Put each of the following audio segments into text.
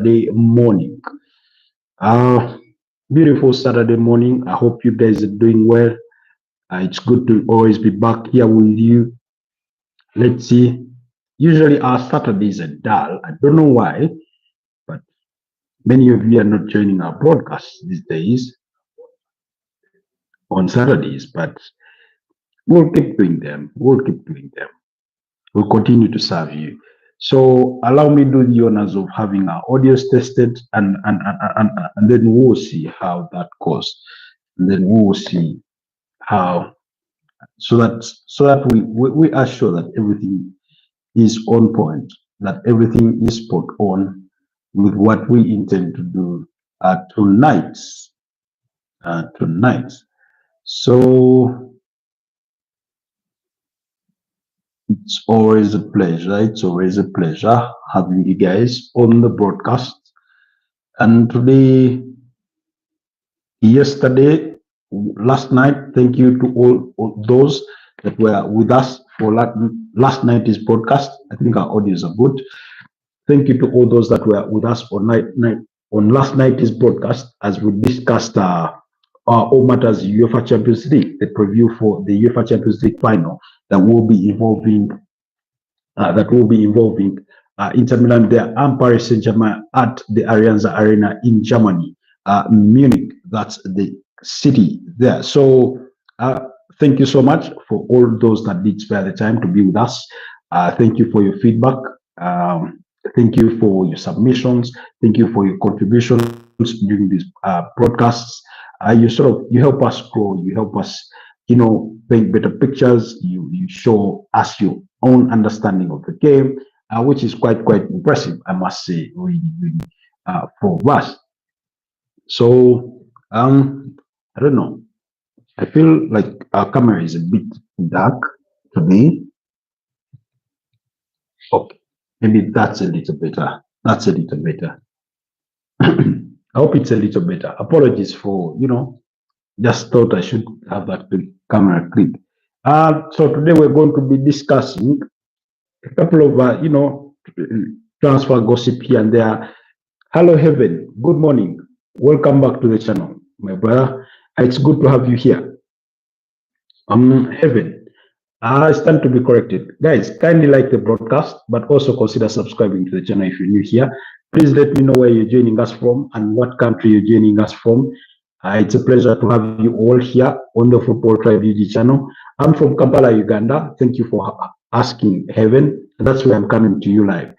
Saturday morning. Uh, Beautiful Saturday morning. I hope you guys are doing well. It's good to always be back here with you. Let's see. Usually our Saturdays are dull. I don't know why, but many of you are not joining our broadcasts these days on Saturdays, but we'll keep doing them. We'll keep doing them. We'll continue to serve you. So allow me to do the honors of having our audios tested, and then we'll see how that goes. And then we will see how so that we are sure that everything is on point, that everything is spot on with what we intend to do tonight. Tonight. So it's always a pleasure. It's always a pleasure having you guys on the broadcast. And today, yesterday, last night, thank you to all those that were with us for last night's podcast. I think our audios are good. Thank you to all those that were with us on last night's broadcast as we discussed all matters UEFA Champions League, the preview for the UEFA Champions League final that will be involving Inter Milan there and Paris Saint-Germain at the Allianz Arena in Germany, Munich. That's the city there. So thank you so much for all those that did spare the time to be with us. Thank you for your feedback. Thank you for your submissions. Thank you for your contributions during these broadcasts. You help us grow. You help us, paint better pictures. You show us your own understanding of the game, which is quite impressive, I must say, really, for us. So I don't know. I feel like our camera is a bit dark today. Okay, maybe that's a little better. That's a little better. I hope it's a little better. Apologies for, just thought I should have that camera click. So today we're going to be discussing a couple of, transfer gossip here and there. Hello, Heaven. Good morning. Welcome back to the channel, my brother. It's good to have you here. Heaven. I stand to be corrected. Guys, kindly like the broadcast, but also consider subscribing to the channel if you're new here. Please let me know where you're joining us from and what country you're joining us from. It's a pleasure to have you all here on the Football Tribe UG channel. I'm from Kampala, Uganda. Thank you for asking, Heaven. That's where I'm coming to you live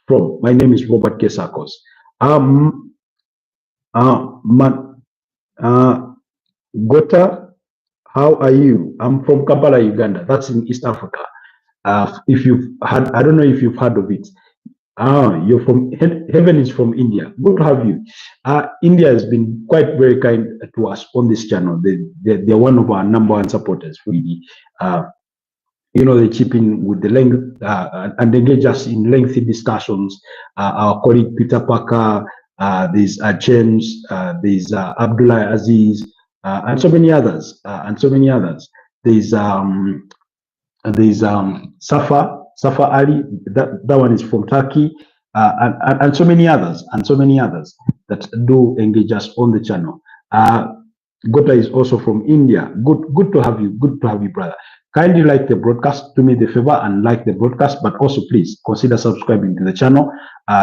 from. My name is Robert Kesakos. Gota, how are you? I'm from Kampala, Uganda. That's in East Africa. If you've had, I don't know if you've heard of it. You're from Heaven is from India. Good to have you. India has been quite very kind to us on this channel. They're one of our number 1 supporters. Really, they chip in with the length and engage us in lengthy discussions. Our colleague Peter Parker, there's James, there's Abdullah Aziz, and so many others. There's Safa Ali, that one is from Turkey, and so many others, that do engage us on the channel. Gota is also from India. Good to have you. Good to have you, brother. Kindly like the broadcast. Do me the favor and like the broadcast, but also please consider subscribing to the channel,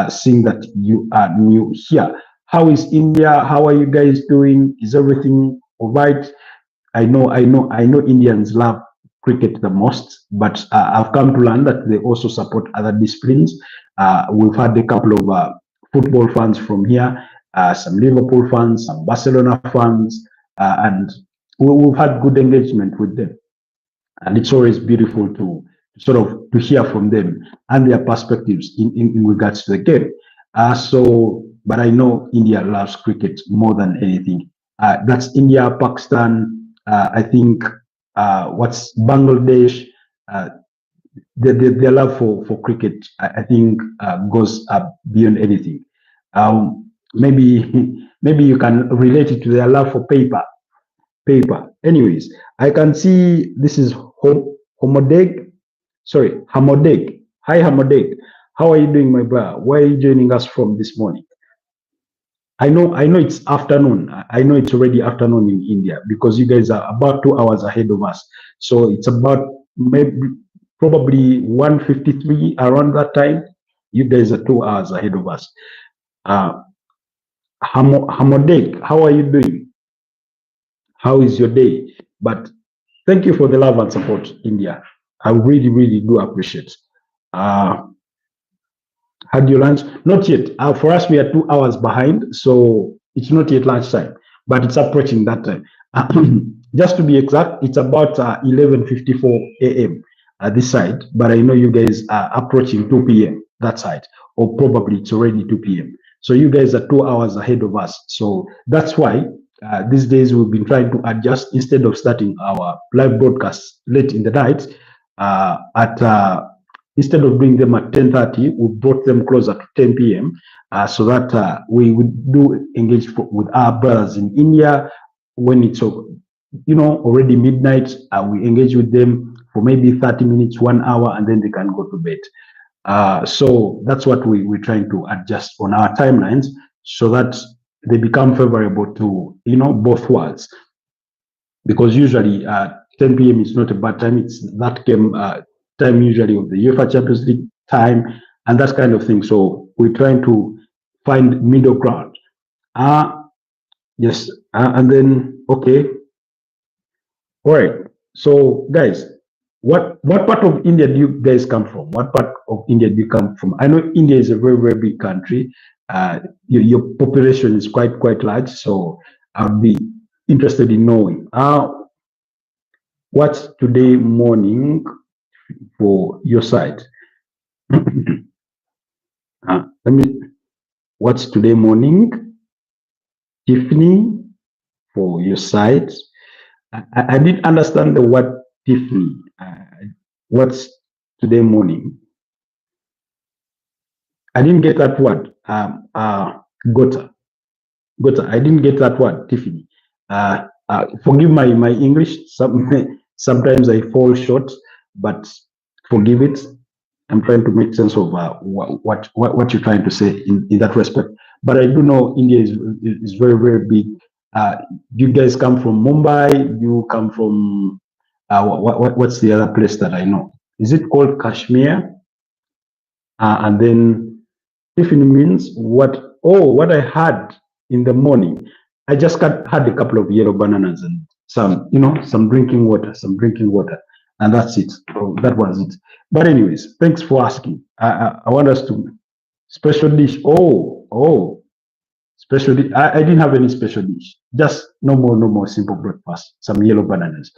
seeing that you are new here. How is India? How are you guys doing? Is everything all right? I know Indians love cricket the most, but I've come to learn that they also support other disciplines. We've had a couple of football fans from here, some Liverpool fans, some Barcelona fans, and we've had good engagement with them. And it's always beautiful to hear from them and their perspectives in regards to the game. But I know India loves cricket more than anything. That's India, Pakistan, I think, what's Bangladesh, their love for cricket, I think, goes beyond anything. Maybe you can relate it to their love for paper. Anyways, I can see this is Hamodeg. Hi, Hamodeg. How are you doing, my brother? Where are you joining us from this morning? I know it's afternoon. I know it's already afternoon in India because you guys are about 2 hours ahead of us. So it's about maybe probably 1:53 around that time. You guys are 2 hours ahead of us. Uh, Hamodek, how are you doing? How is your day? But thank you for the love and support, India. I really, really do appreciate. Uh, Had you lunch? Not yet. For us, we are 2 hours behind, so it's not yet lunchtime, but it's approaching that time. Just to be exact, it's about 11:54 a.m. This side, but I know you guys are approaching 2 p.m. that side, or probably it's already 2 p.m. So you guys are 2 hours ahead of us. So that's why these days we've been trying to adjust instead of starting our live broadcast late in the night at instead of doing them at 10:30, we brought them closer to 10 p.m. So that we would do engage with our brothers in India when it's already midnight. We engage with them for maybe 30 minutes, 1 hour, and then they can go to bed. So that's what we're trying to adjust on our timelines so that they become favorable to both worlds. Because usually 10 p.m. is not a bad time. It's that game time usually of the UEFA Champions League time and that kind of thing. So we're trying to find middle ground. Yes, and then okay, all right. So guys, what part of India do you guys come from? What part of India do you come from? I know India is a very very big country. Your population is quite large, so I'll be interested in knowing what's today morning for your side. Let me. What's today morning, Tiffany, for your side? I didn't understand the word Tiffany. What's today morning? I didn't get that word. Gota. I didn't get that word, Tiffany. Forgive my English. Sometimes I fall short, but forgive it. I'm trying to make sense of what you're trying to say in that respect. But I do know India is very very big. You guys come from Mumbai. You come from what's the other place that I know? Is it called Kashmir? And then Tiffany means what? Oh, what I had in the morning. I just had a couple of yellow bananas and some drinking water, and that's it. So that was it. But anyways, thanks for asking. I want us to special dish. Oh, special dish. I didn't have any special dish. Just no more simple breakfast. Some yellow bananas.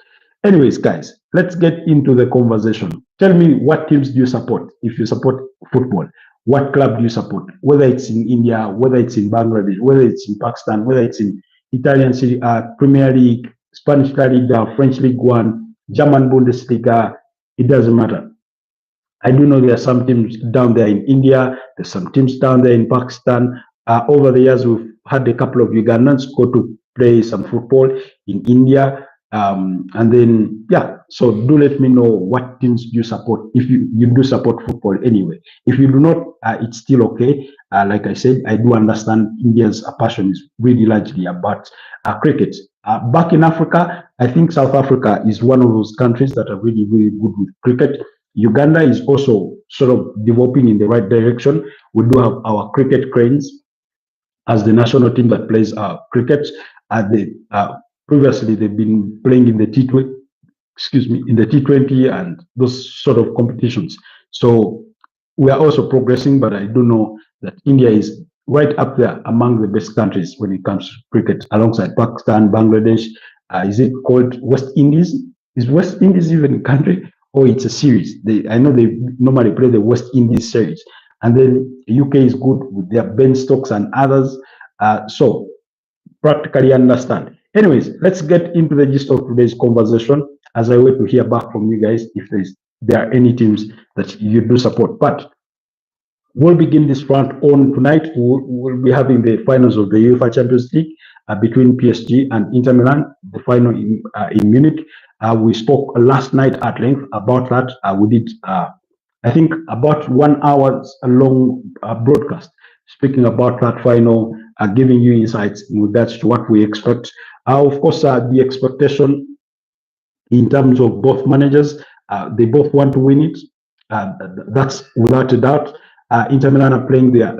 Anyways, guys, let's get into the conversation. Tell me, what teams do you support? If you support football, what club do you support? Whether it's in India, whether it's in Bangladesh, whether it's in Pakistan, whether it's in Italian Premier League, Spanish La Liga, French League One, German Bundesliga, it doesn't matter. I do know there are some teams down there in India, there's some teams down there in Pakistan. Over the years, we've had a couple of Ugandans go to play some football in India. And then, yeah, so do let me know what teams you support, if you do support football anyway. If you do not, it's still okay. Like I said, I do understand India's passion is really largely about cricket. Back in Africa, I think South Africa is one of those countries that are really, really good with cricket. Uganda is also sort of developing in the right direction. We do have our cricket cranes as the national team that plays cricket. Previously, they've been playing in the T20, in the T20 and those sort of competitions. So we are also progressing, but I do know that India is right up there among the best countries when it comes to cricket, alongside Pakistan, Bangladesh. Is it called West Indies? Is West Indies even a country? Or it's a series? I know they normally play the West Indies series. And then the UK is good with their Ben Stokes and others. So practically understand. Anyways, let's get into the gist of today's conversation as I wait to hear back from you guys if there are any teams that you do support. But we'll begin this round on tonight. We'll be having the finals of the UEFA Champions League between PSG and Inter Milan, the final in Munich. We spoke last night at length about that. We did, I think, about 1 hour long broadcast speaking about that final giving you insights in regards to what we expect. Of course, the expectation in terms of both managers, they both want to win it. That's without a doubt. Inter Milan are playing their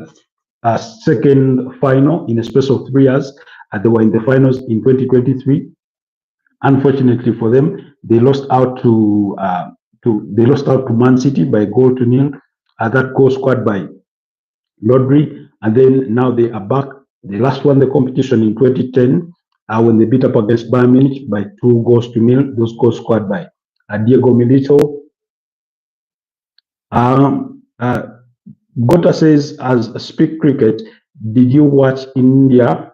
second final in a space of 3 years. They were in the finals in 2023. Unfortunately for them, they lost out to Man City by 1-0. That goal scored by Rodri, and then now they are back. They last won the competition in 2010 when they beat up against Bayern Munich by 2-0. Those goals scored by Diego Milito. Gota says, as speak cricket, did you watch India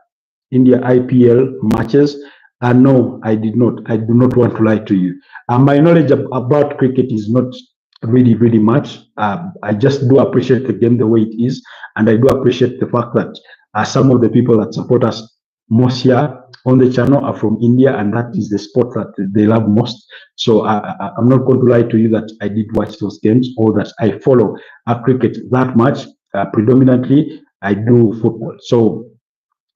IPL matches? No, I did not. I do not want to lie to you. My knowledge about cricket is not really much. I just do appreciate the game the way it is, and I do appreciate the fact that some of the people that support us most here on the channel are from India, and that is the sport that they love most. So I'm not going to lie to you that I did watch those games or that I follow cricket that much. Predominantly, I do football. So,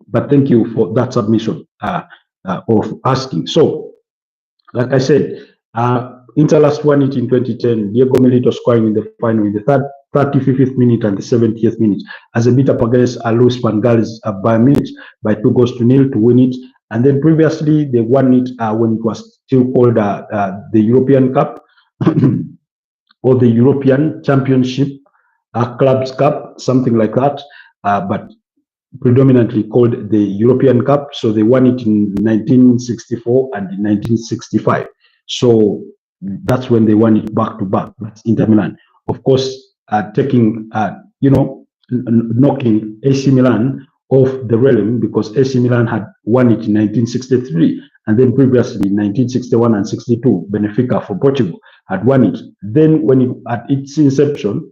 but thank you for that submission of asking. So, like I said, Inter last won it in 2010. Diego Milito scoring in the final in the 35th minute and the 70th minute as a beat up against Luis Van Gaal's Bayern Munich by 2-0 to win it. And then previously they won it when it was still called the European Cup or the European Championship Clubs Cup, something like that. But predominantly called the European Cup. So they won it in 1964 and in 1965. So that's when they won it back to back. That's Inter Milan. Of course, taking, knocking AC Milan off the realm because AC Milan had won it in 1963. And then previously in 1961 and 62, Benfica from Portugal had won it. Then when it, at its inception,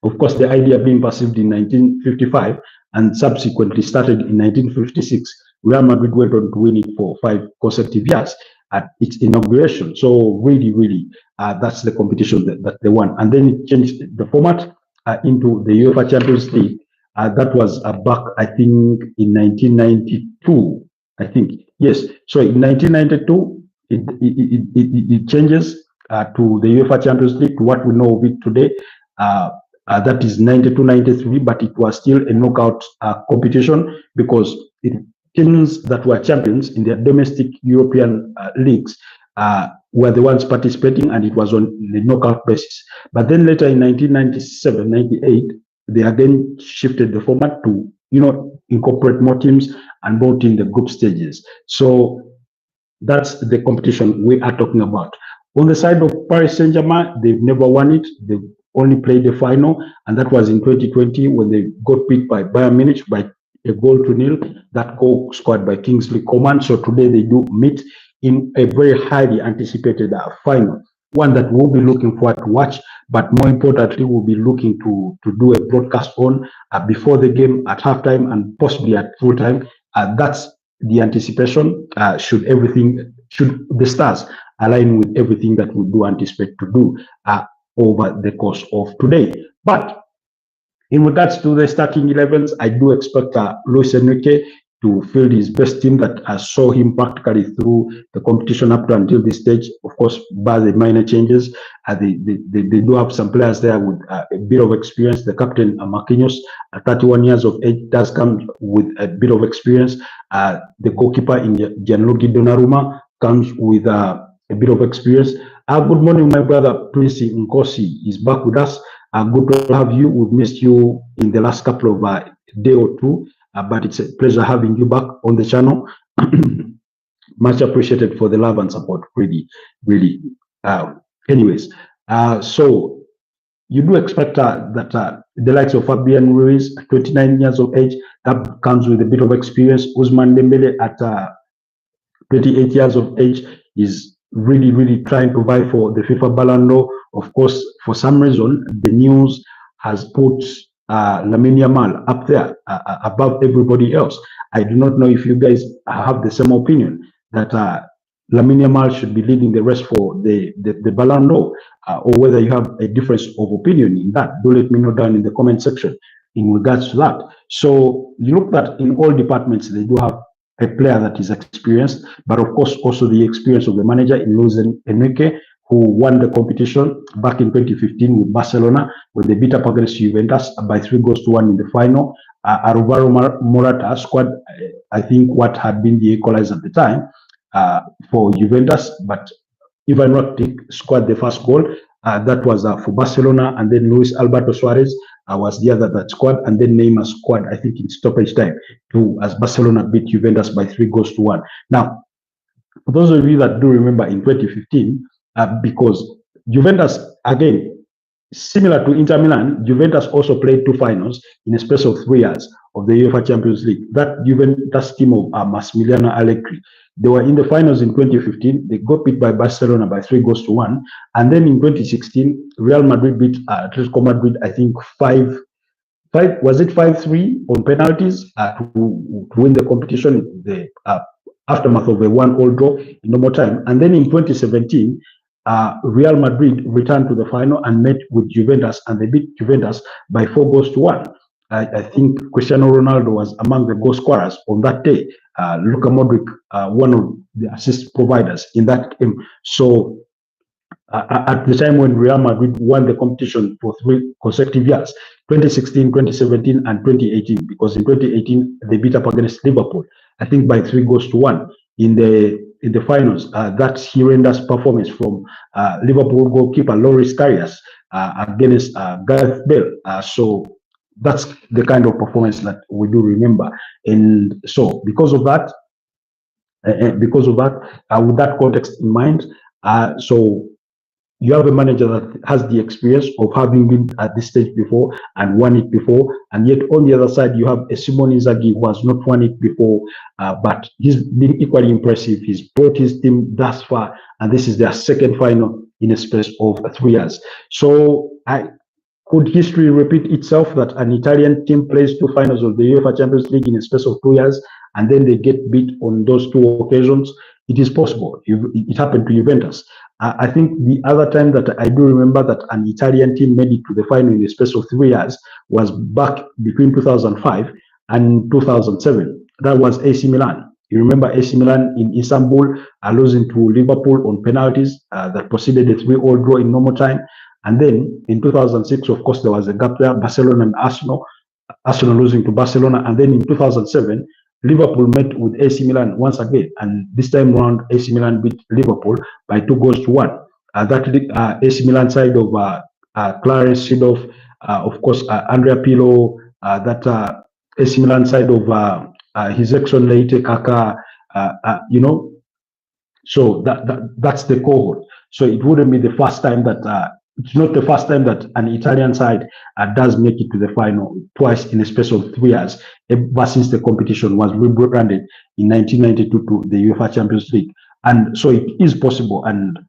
of course, the idea being perceived in 1955 and subsequently started in 1956, Real Madrid went on to win it for 5 consecutive years at its inauguration. So really, that's the competition that they won. And then it changed the format into the UEFA Champions League. That was back, I think, in 1992, I think. Yes, so in 1992, it changes to the UEFA Champions League, to what we know of it today. That is 92-93, but it was still a knockout competition because teams that were champions in their domestic European leagues were the ones participating, and it was on the knockout basis. But then later in 1997-98, they again shifted the format to, incorporate more teams and both in the group stages. So that's the competition we are talking about. On the side of Paris Saint-Germain, they've never won it. They've only played the final, and that was in 2020 when they got beat by Bayern Munich by 1-0. That goal scored by Kingsley Coman. So today they do meet in a very highly anticipated final, one that we'll be looking forward to watch, but more importantly, we'll be looking to do a broadcast on before the game, at halftime, and possibly at full time. That's the anticipation. Should the stars align with everything that we do anticipate to do over the course of today. But in regards to the starting 11s, I do expect Luis Enrique to field his best team that saw him practically through the competition up to until this stage. Of course, by the minor changes, they do have some players there with a bit of experience. The captain, Marquinhos, 31 years of age, does come with a bit of experience. The goalkeeper, in Gianluigi Donnarumma, comes with a bit of experience. Good morning, my brother, Prince Nkosi is back with us. Good to have you. We've missed you in the last couple of day or two, but it's a pleasure having you back on the channel. Much appreciated for the love and support, really. Anyways, so you do expect that the likes of Fabian Ruiz, 29 years of age, that comes with a bit of experience. Ousmane Dembele at 28 years of age is really trying to vie for the FIFA Ballon d'Or. Of course, for some reason, the news has put Lamine Yamal up there above everybody else. I do not know if you guys have the same opinion that Lamine Yamal should be leading the rest for the Ballon d'Or, or whether you have a difference of opinion in that. Do let me know down in the comment section. in regards to that. So you look at in all departments, they do have a player that is experienced, but of course also the experience of the manager in Luis Enrique, who won the competition back in 2015 with Barcelona when they beat up against Juventus by 3-1 in the final. Alvaro Morata scored, I think, what had been the equalizer at the time for Juventus, but Ivan Rakitic scored the first goal. That was for Barcelona, and then Luis Alberto Suarez was the other that scored, and then Neymar scored, I think, in stoppage time as Barcelona beat Juventus by 3-1. Now, for those of you that do remember in 2015, because Juventus, again, similar to Inter Milan, Juventus also played 2 finals in a space of 3 years of the UEFA Champions League. That Juventus team of Massimiliano Allegri, they were in the finals in 2015. They got beat by Barcelona by 3-1. And then in 2016, Real Madrid beat Atletico Madrid, I think 5-3 on penalties to win the competition, the aftermath of a 1-1 draw in normal time. And then in 2017, Real Madrid returned to the final and met with Juventus, and they beat Juventus by 4-1. I think Cristiano Ronaldo was among the goal scorers on that day. Luka Modric, one of the assist providers in that game. So at the time when Real Madrid won the competition for 3 consecutive years, 2016, 2017, and 2018, because in 2018 they beat up against Liverpool, I think by 3-1 in the finals. That's horrendous performance from Liverpool goalkeeper Loris Karius against Gareth Bale. So that's the kind of performance that we do remember. And so because of that, with that context in mind, so you have a manager that has the experience of having been at this stage before and won it before, and yet on the other side you have a Simone Inzaghi who has not won it before, but he's been equally impressive. He's brought his team thus far, and this is their 2nd final in a space of 3 years. So could history repeat itself that an Italian team plays 2 finals of the UEFA Champions League in a space of 2 years and then they get beat on those 2 occasions? It is possible. It happened to Juventus. I think the other time that I do remember that an Italian team made it to the final in a space of 3 years was back between 2005 and 2007. That was AC Milan. You remember AC Milan in Istanbul losing to Liverpool on penalties that proceeded a 3-3 draw in normal time. And then in 2006, of course, there was a gap there, Barcelona and Arsenal losing to Barcelona. And then in 2007, Liverpool met with AC Milan once again, and this time round AC Milan beat Liverpool by 2-1. That AC Milan side of Clarence Seedorf, of course, Andrea Pirlo, that AC Milan side of His Excellency Kaka, so that's the cohort. So it wouldn't be the first time that it's not the first time that an Italian side does make it to the final twice in a space of 3 years, ever since the competition was rebranded in 1992 to the UEFA Champions League. And so it is possible. And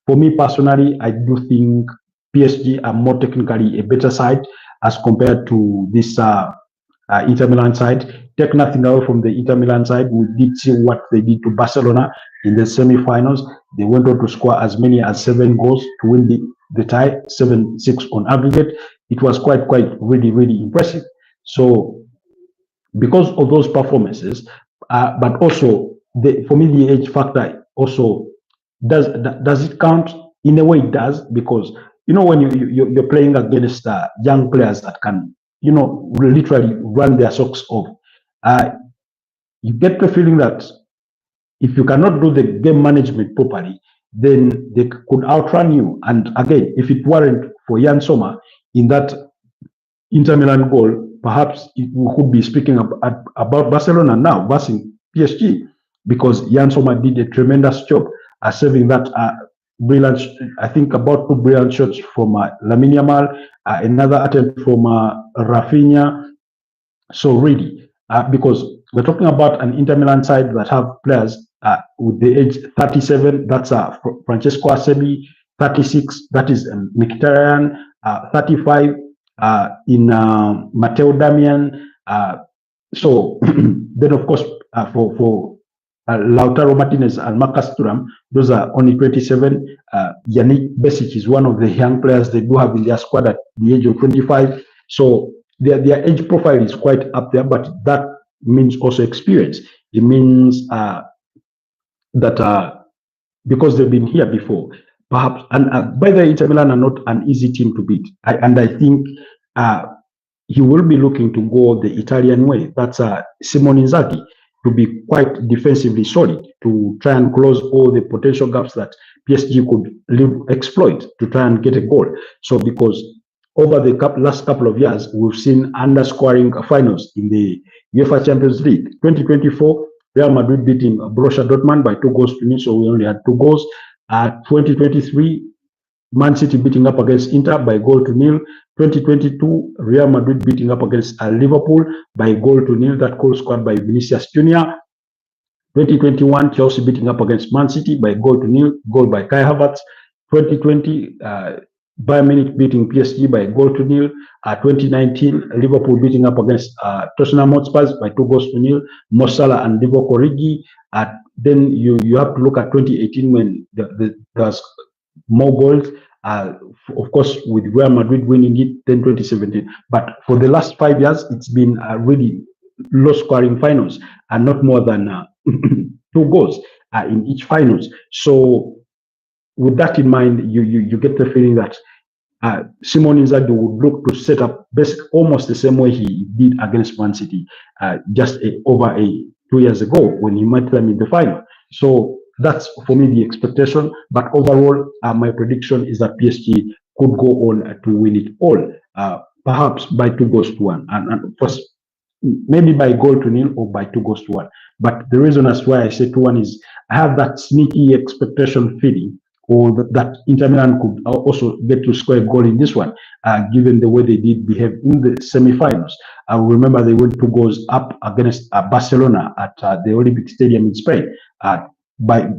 for me personally, I do think PSG are more technically a better side as compared to this Inter Milan side. Take nothing away from the Inter Milan side. We did see what they did to Barcelona in the semi-finals. They went on to score as many as 7 goals to win the tie, 7-6 on aggregate. It was quite really impressive. So because of those performances, but also for me the age factor also does it count? In a way it does, because when you're playing against young players that can literally run their socks off, you get the feeling that if you cannot do the game management properly, then they could outrun you. And again, if it weren't for Jan Sommer in that Inter Milan goal, perhaps we could be speaking about Barcelona now versus PSG, because Jan Sommer did a tremendous job at saving that brilliant, I think about 2 brilliant shots from Lamine Yamal, another attempt from Rafinha. So really, because we're talking about an Inter Milan side that have players with the age 37, that's Francesco Acerbi, 36, that is Mkhitaryan, 35 in Matteo Darmian. So then, of course, for Lautaro Martinez and Marcus Thuram, those are only 27. Yannick Besic is one of the young players they do have in their squad at the age of 25. So their age profile is quite up there, but that means also experience. It means that because they've been here before, perhaps. And by the way, Inter Milan are not an easy team to beat, and I think he will be looking to go the Italian way. That's Simone Inzaghi, to be quite defensively solid, to try and close all the potential gaps that PSG could exploit to try and get a goal. So because over the last couple of years, we've seen underscoring finals in the UEFA Champions League. 2024, Real Madrid beating Borussia Dortmund by 2-0, so we only had 2 goals. 2023, Man City beating up against Inter by 0-0. 2022, Real Madrid beating up against Liverpool by 0-0. That goal scored by Vinicius Jr. 2021, Chelsea beating up against Man City by 0-0, goal by Kai Havertz. 2020, Bayern Munich beating PSG by 0-0. 2019, Liverpool beating up against Tottenham Hotspur by 2-0. Mo Salah and Divock Origi. Then you have to look at 2018 when there's more goals. Of course, with Real Madrid winning it, then 2017. But for the last 5 years, it's been really low-scoring finals, and not more than 2 goals in each finals. So, with that in mind, you get the feeling that Simone Inzaghi would look to set up almost the same way he did against Man City just over 2 years ago when he met them in the final. So that's for me the expectation. But overall, my prediction is that PSG could go on to win it all, perhaps by 2-1, and first maybe by 0-0 or by 2-1. But the reason as why I say 2-1 is I have that sneaky expectation feeling, or that Inter Milan could also get to score a goal in this one, given the way they did behave in the semi-finals. I remember they went 2 goals up against Barcelona at the Olympic Stadium in Spain by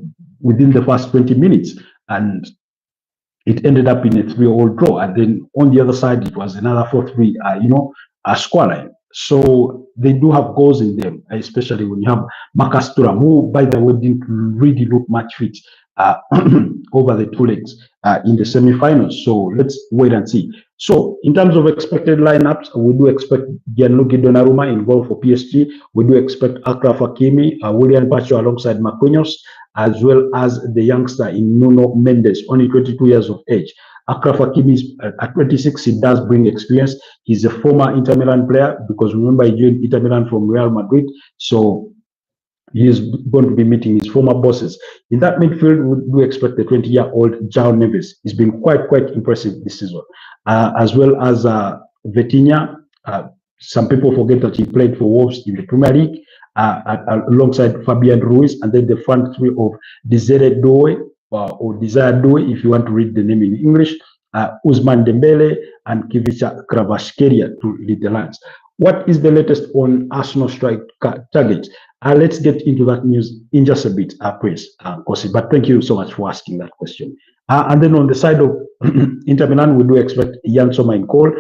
within the first 20 minutes, and it ended up in a 3-3 draw. And then on the other side, it was another 4-3, a scoreline. So they do have goals in them, especially when you have Marcus Thuram, who, by the way, didn't really look much fit over the 2 legs in the semi-finals. So let's wait and see. So in terms of expected lineups, we do expect Gianluigi Donnarumma in goal for PSG. We do expect Achraf Hakimi, William Pacho alongside Marquinhos, as well as the youngster in Nuno Mendes, only 22 years of age. Achraf Hakimi is at 26. He does bring experience. He's a former Inter Milan player, because remember he joined Inter Milan from Real Madrid. So he is going to be meeting his former bosses. In that midfield, we do expect the 20-year-old João Neves. He's been quite impressive this season, as well as Vitinha. Some people forget that he played for Wolves in the Premier League alongside Fabian Ruiz, and then the front three of Desire Doué, or Desire Doué, if you want to read the name in English, Ousmane Dembele and Kivica Kvaratskhelia to lead the lines. What is the latest on Arsenal strike target? Let's get into that news in just a bit, Chris, Kosi. But thank you so much for asking that question. And then on the side of Inter Milan, we do expect Yann Sommer in goal,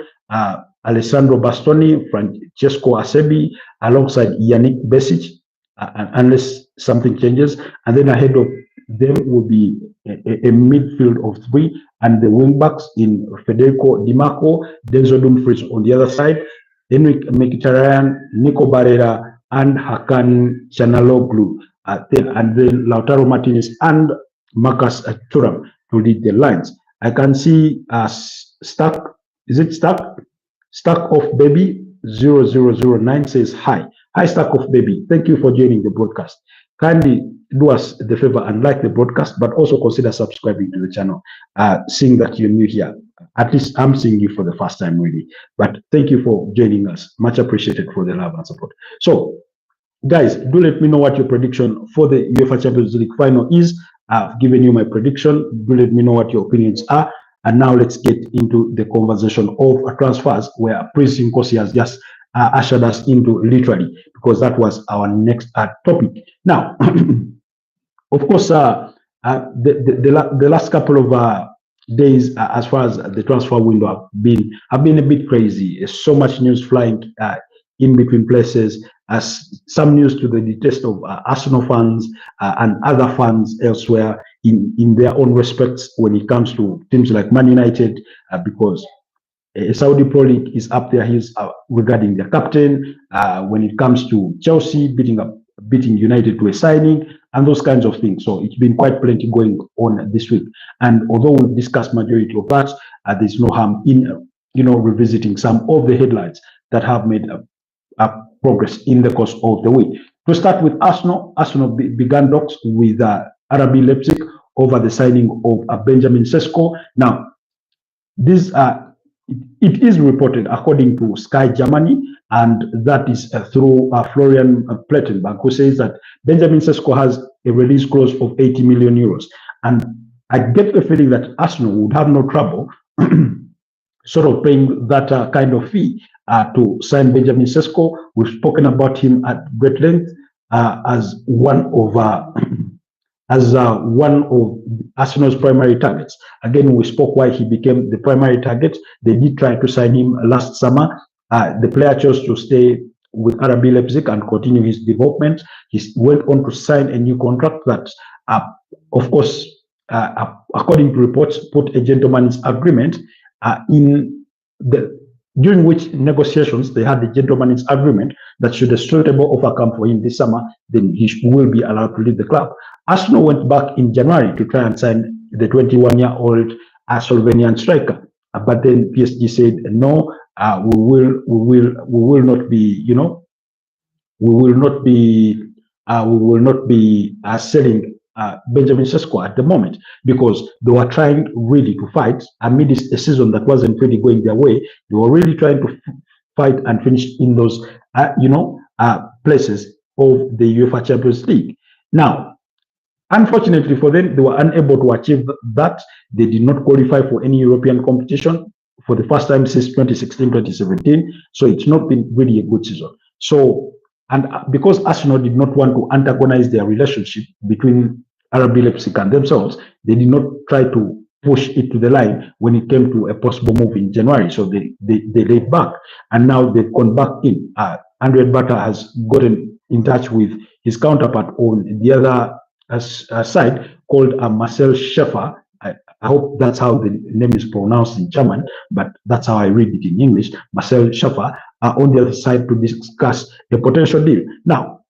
Alessandro Bastoni, Francesco Acerbi, alongside Yannick Besic, unless something changes. And then ahead of them will be a midfield of 3, and the wing backs in Federico Di Marco, Denzel Dumfries on the other side, Henrik Mkhitaryan, Nico Barrera, and Hakan Çalhanoğlu, and then Lautaro Martinez and Marcus Thuram to lead the lines. I can see Stuck of Baby 0009 says hi. Hi, Stuck of Baby. Thank you for joining the broadcast. Kindly do us the favor and like the broadcast, but also consider subscribing to the channel, seeing that you're new here. At least I'm seeing you for the first time, really. But thank you for joining us. Much appreciated for the love and support. So, guys, do let me know what your prediction for the UEFA Champions League final is. I've given you my prediction. Do let me know what your opinions are. And now let's get into the conversation of transfers, where Prince Nkosi has just ushered us into, literally, because that was our next topic. Now, of course, the last couple of days, as far as the transfer window have been a bit crazy. There's so much news flying in between places, as some news to the detest of Arsenal fans and other fans elsewhere in their own respects when it comes to teams like Man United, because Saudi Pro League is up their heels regarding their captain. When it comes to Chelsea beating United to a signing and those kinds of things. So it's been quite plenty going on this week. And although we've discussed majority of that, there's no harm in revisiting some of the headlines that have made progress in the course of the week. To start with Arsenal began talks with RB Leipzig over the signing of Benjamin Sesko. Now, this it is reported according to Sky Germany, and that is through Florian Plettenberg, who says that Benjamin Sesko has a release clause of 80 million euros. And I get the feeling that Arsenal would have no trouble sort of paying that kind of fee to sign Benjamin Sesko. We've spoken about him at great length as one of Arsenal's primary targets. Again, we spoke why he became the primary target. They did try to sign him last summer. The player chose to stay with RB Leipzig and continue his development. He went on to sign a new contract that, of course, according to reports, put a gentleman's agreement during which negotiations they had the gentleman's agreement that should a suitable offer come for him this summer, then he will be allowed to leave the club. Arsenal went back in January to try and sign the 21-year-old Slovenian striker, but then PSG said no. We will not be selling Benjamin Sesko at the moment, because they were trying really to fight amidst a season that wasn't really going their way. They were really trying to fight and finish in those places of the UEFA Champions League. Now, unfortunately for them, they were unable to achieve that. They did not qualify for any European competition for the first time since 2016-2017. So it's not been really a good season. So, and because Arsenal did not want to antagonize their relationship between RB Leipzig and themselves, they did not try to push it to the line when it came to a possible move in January. So they laid back, and now they've gone back in. Andre Bata has gotten in touch with his counterpart on the other side called Marcel Schäfer. I hope that's how the name is pronounced in German, but that's how I read it in English. Marcel Schäfer on the other side to discuss a potential deal. Now,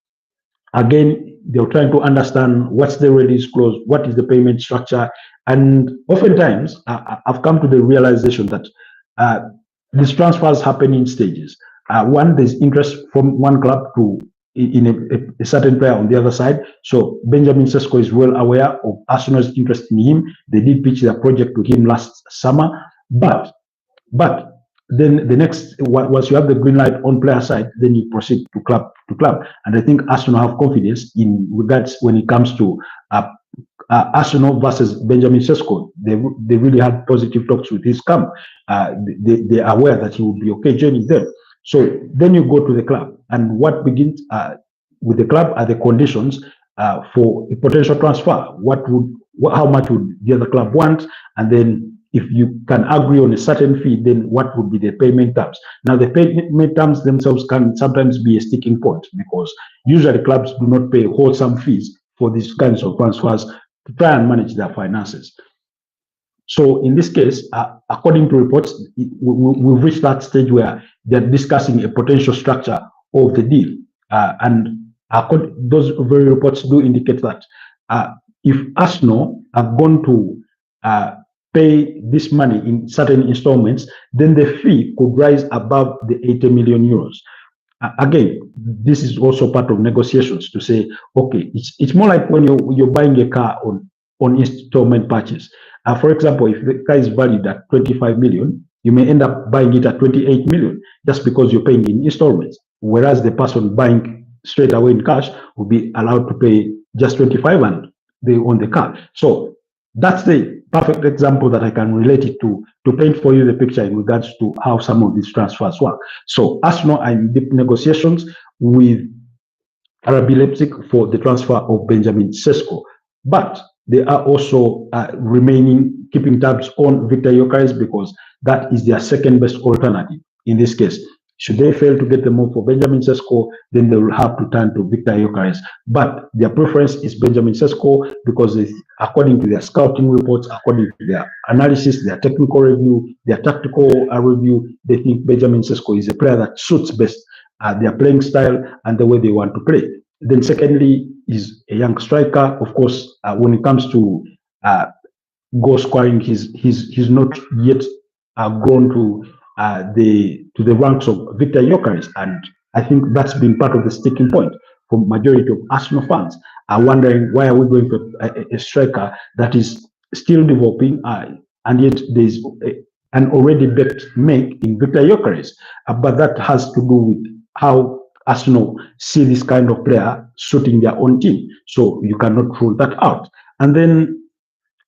again, they're trying to understand what's the release clause, what is the payment structure, and oftentimes I've come to the realization that these transfers happen in stages. One, there's interest from one club in a certain player on the other side. So Benjamin Sesko is well aware of Arsenal's interest in him. They did pitch their project to him last summer, but then the next, once you have the green light on player side, then you proceed to club to club. And I think Arsenal have confidence in regards when it comes to Arsenal versus Benjamin Sesko. They really had positive talks with his camp. They are aware that he will be okay joining them. So then you go to the club, and what begins with the club are the conditions for a potential transfer. How much would the other club want, and then if you can agree on a certain fee, then what would be the payment terms? Now, the payment terms themselves can sometimes be a sticking point, because usually clubs do not pay wholesome fees for these kinds of transfers to try and manage their finances. So in this case, according to reports, we've reached that stage where they're discussing a potential structure of the deal. And those very reports do indicate that if Arsenal are going to pay this money in certain installments, then the fee could rise above the 80 million euros. Again, this is also part of negotiations to say, okay, it's more like when you're buying a car on installment purchase. For example, if the car is valued at 25 million, you may end up buying it at 28 million just because you're paying in installments. Whereas the person buying straight away in cash will be allowed to pay just 25 and they own the car. So that's the perfect example that I can relate it to paint for you the picture in regards to how some of these transfers work. So Arsenal are in deep negotiations with RB Leipzig for the transfer of Benjamin Sesko, but they are also keeping tabs on Victor Gyökeres, because that is their second best alternative in this case. Should they fail to get the move for Benjamin Sesko, then they will have to turn to Victor Gyökeres. But their preference is Benjamin Sesko because according to their scouting reports, according to their analysis, their technical review, their tactical review, they think Benjamin Sesko is a player that suits best their playing style and the way they want to play. Then secondly is a young striker. Of course, when it comes to goal scoring, he's not yet grown to the ranks of Victor Gyökeres, and I think that's been part of the sticking point for majority of Arsenal fans. Are wondering why are we going for a striker that is still developing, and yet there's an already baked make in Victor Gyökeres, but that has to do with how Arsenal see this kind of player suiting their own team. So you cannot rule that out. And then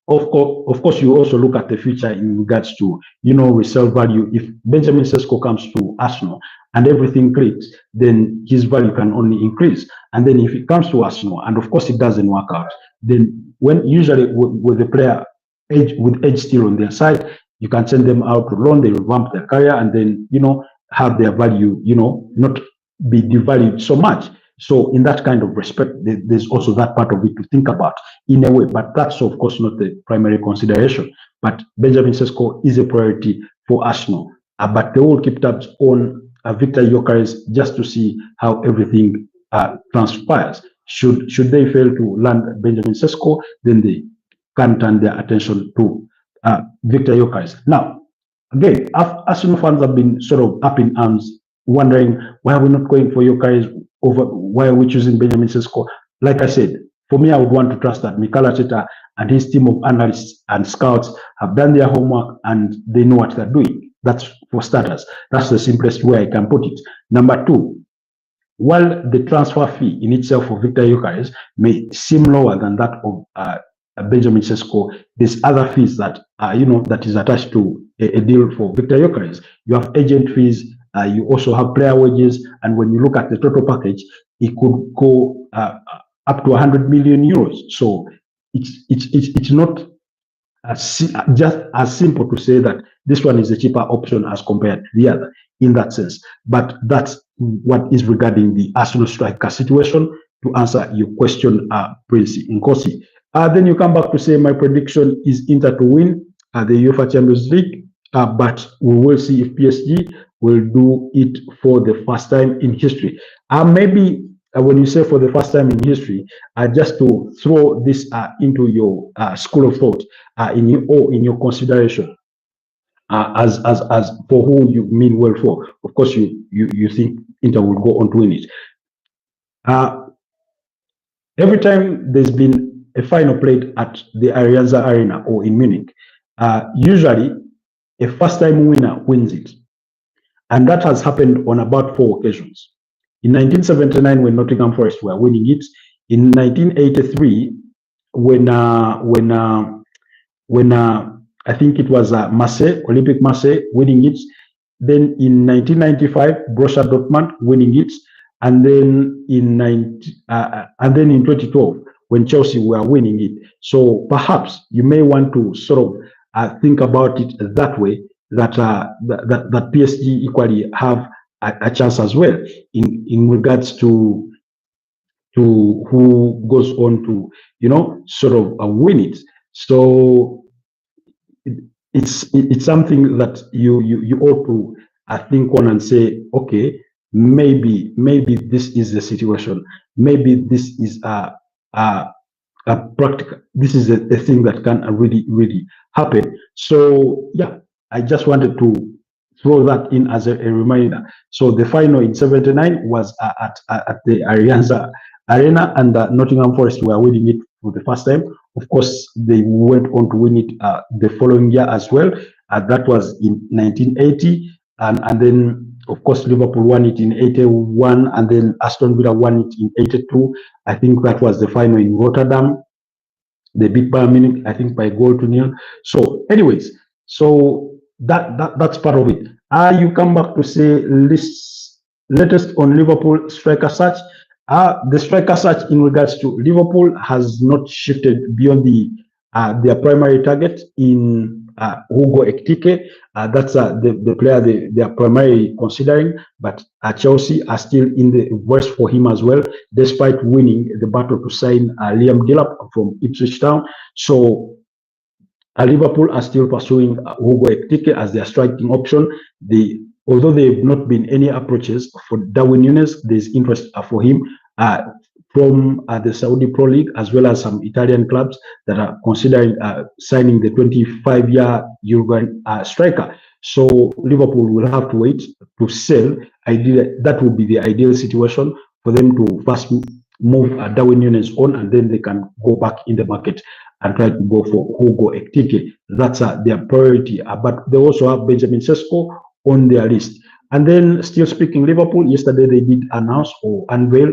of course, you also look at the future in regards to, resale value. If Benjamin Sesko comes to Arsenal and everything clicks, then his value can only increase. And then if it comes to Arsenal, and of course it doesn't work out, then when usually with the player with age still on their side, you can send them out to loan, they revamp their career, and then, have their value, not be devalued so much. So in that kind of respect, there's also that part of it to think about in a way, but that's of course not the primary consideration. But Benjamin Sesko is a priority for Arsenal, but they will keep tabs on Victor Gyökeres just to see how everything transpires. Should they fail to land Benjamin Sesko, then they can turn their attention to Victor Gyökeres. Now, again, Arsenal fans have been sort of up in arms, wondering why are we not going for Gyökeres over, why are we choosing Benjamin Sesko? Like I said, for me, I would want to trust that Mikel Arteta and his team of analysts and scouts have done their homework and they know what they're doing. That's for starters. That's the simplest way I can put it. Number two, while the transfer fee in itself for Victor Gyökeres may seem lower than that of Benjamin Sesko, there's other fees that that is attached to a deal for Victor Gyökeres. You have agent fees. You also have player wages, and when you look at the total package, it could go up to 100 million euros. So it's not just as simple to say that this one is a cheaper option as compared to the other in that sense. But that's what is regarding the Arsenal striker situation. To answer your question, Prince Nkosi. Then you come back to say my prediction is Inter to win the UEFA Champions League, but we will see if PSG will do it for the first time in history. Maybe when you say for the first time in history, just to throw this into your school of thought, in your consideration, as for who you mean well for. Of course, you think Inter will go on to win it. Every time there's been a final played at the Allianz Arena or in Munich, usually a first-time winner wins it. And that has happened on about 4 occasions. In 1979, when Nottingham Forest were winning it. In 1983, when I think it was Marseille, Olympic Marseille winning it. Then in 1995, Borussia Dortmund winning it. And then in 2012, when Chelsea were winning it. So perhaps you may want to sort of think about it that way, that PSG equally have a chance as well in regards to who goes on to sort of win it. So it's something that you ought to think on and say, okay, maybe this is the situation. Maybe this is a practical. This is a thing that can really happen. So yeah, I just wanted to throw that in as a reminder. So the final in '79 was at the Allianz Arena, and Nottingham Forest were winning it for the first time. Of course, they went on to win it the following year as well. That was in 1980, and then of course Liverpool won it in '81, and then Aston Villa won it in '82. I think that was the final in Rotterdam. They beat Bayern Munich, I think, by 1-0. So, anyways, so that's part of it. You come back to say latest on Liverpool striker search. The striker search in regards to Liverpool has not shifted beyond their primary target in Hugo Ekitike. That's the player they are primarily considering, but Chelsea are still in the verse for him as well, despite winning the battle to sign Liam Delap from Ipswich Town. So Liverpool are still pursuing Hugo Ekitike as their striking option. Although there have not been any approaches for Darwin Núñez, there's interest for him from the Saudi Pro League, as well as some Italian clubs that are considering signing the 25-year Uruguayan striker. So Liverpool will have to wait to sell. Ideally, that would be the ideal situation for them to first move Darwin Núñez on, and then they can go back in the market and try to go for Hugo Ekitike. That's their priority. But they also have Benjamin Sesko on their list. And then, still speaking Liverpool, yesterday they did announce or unveil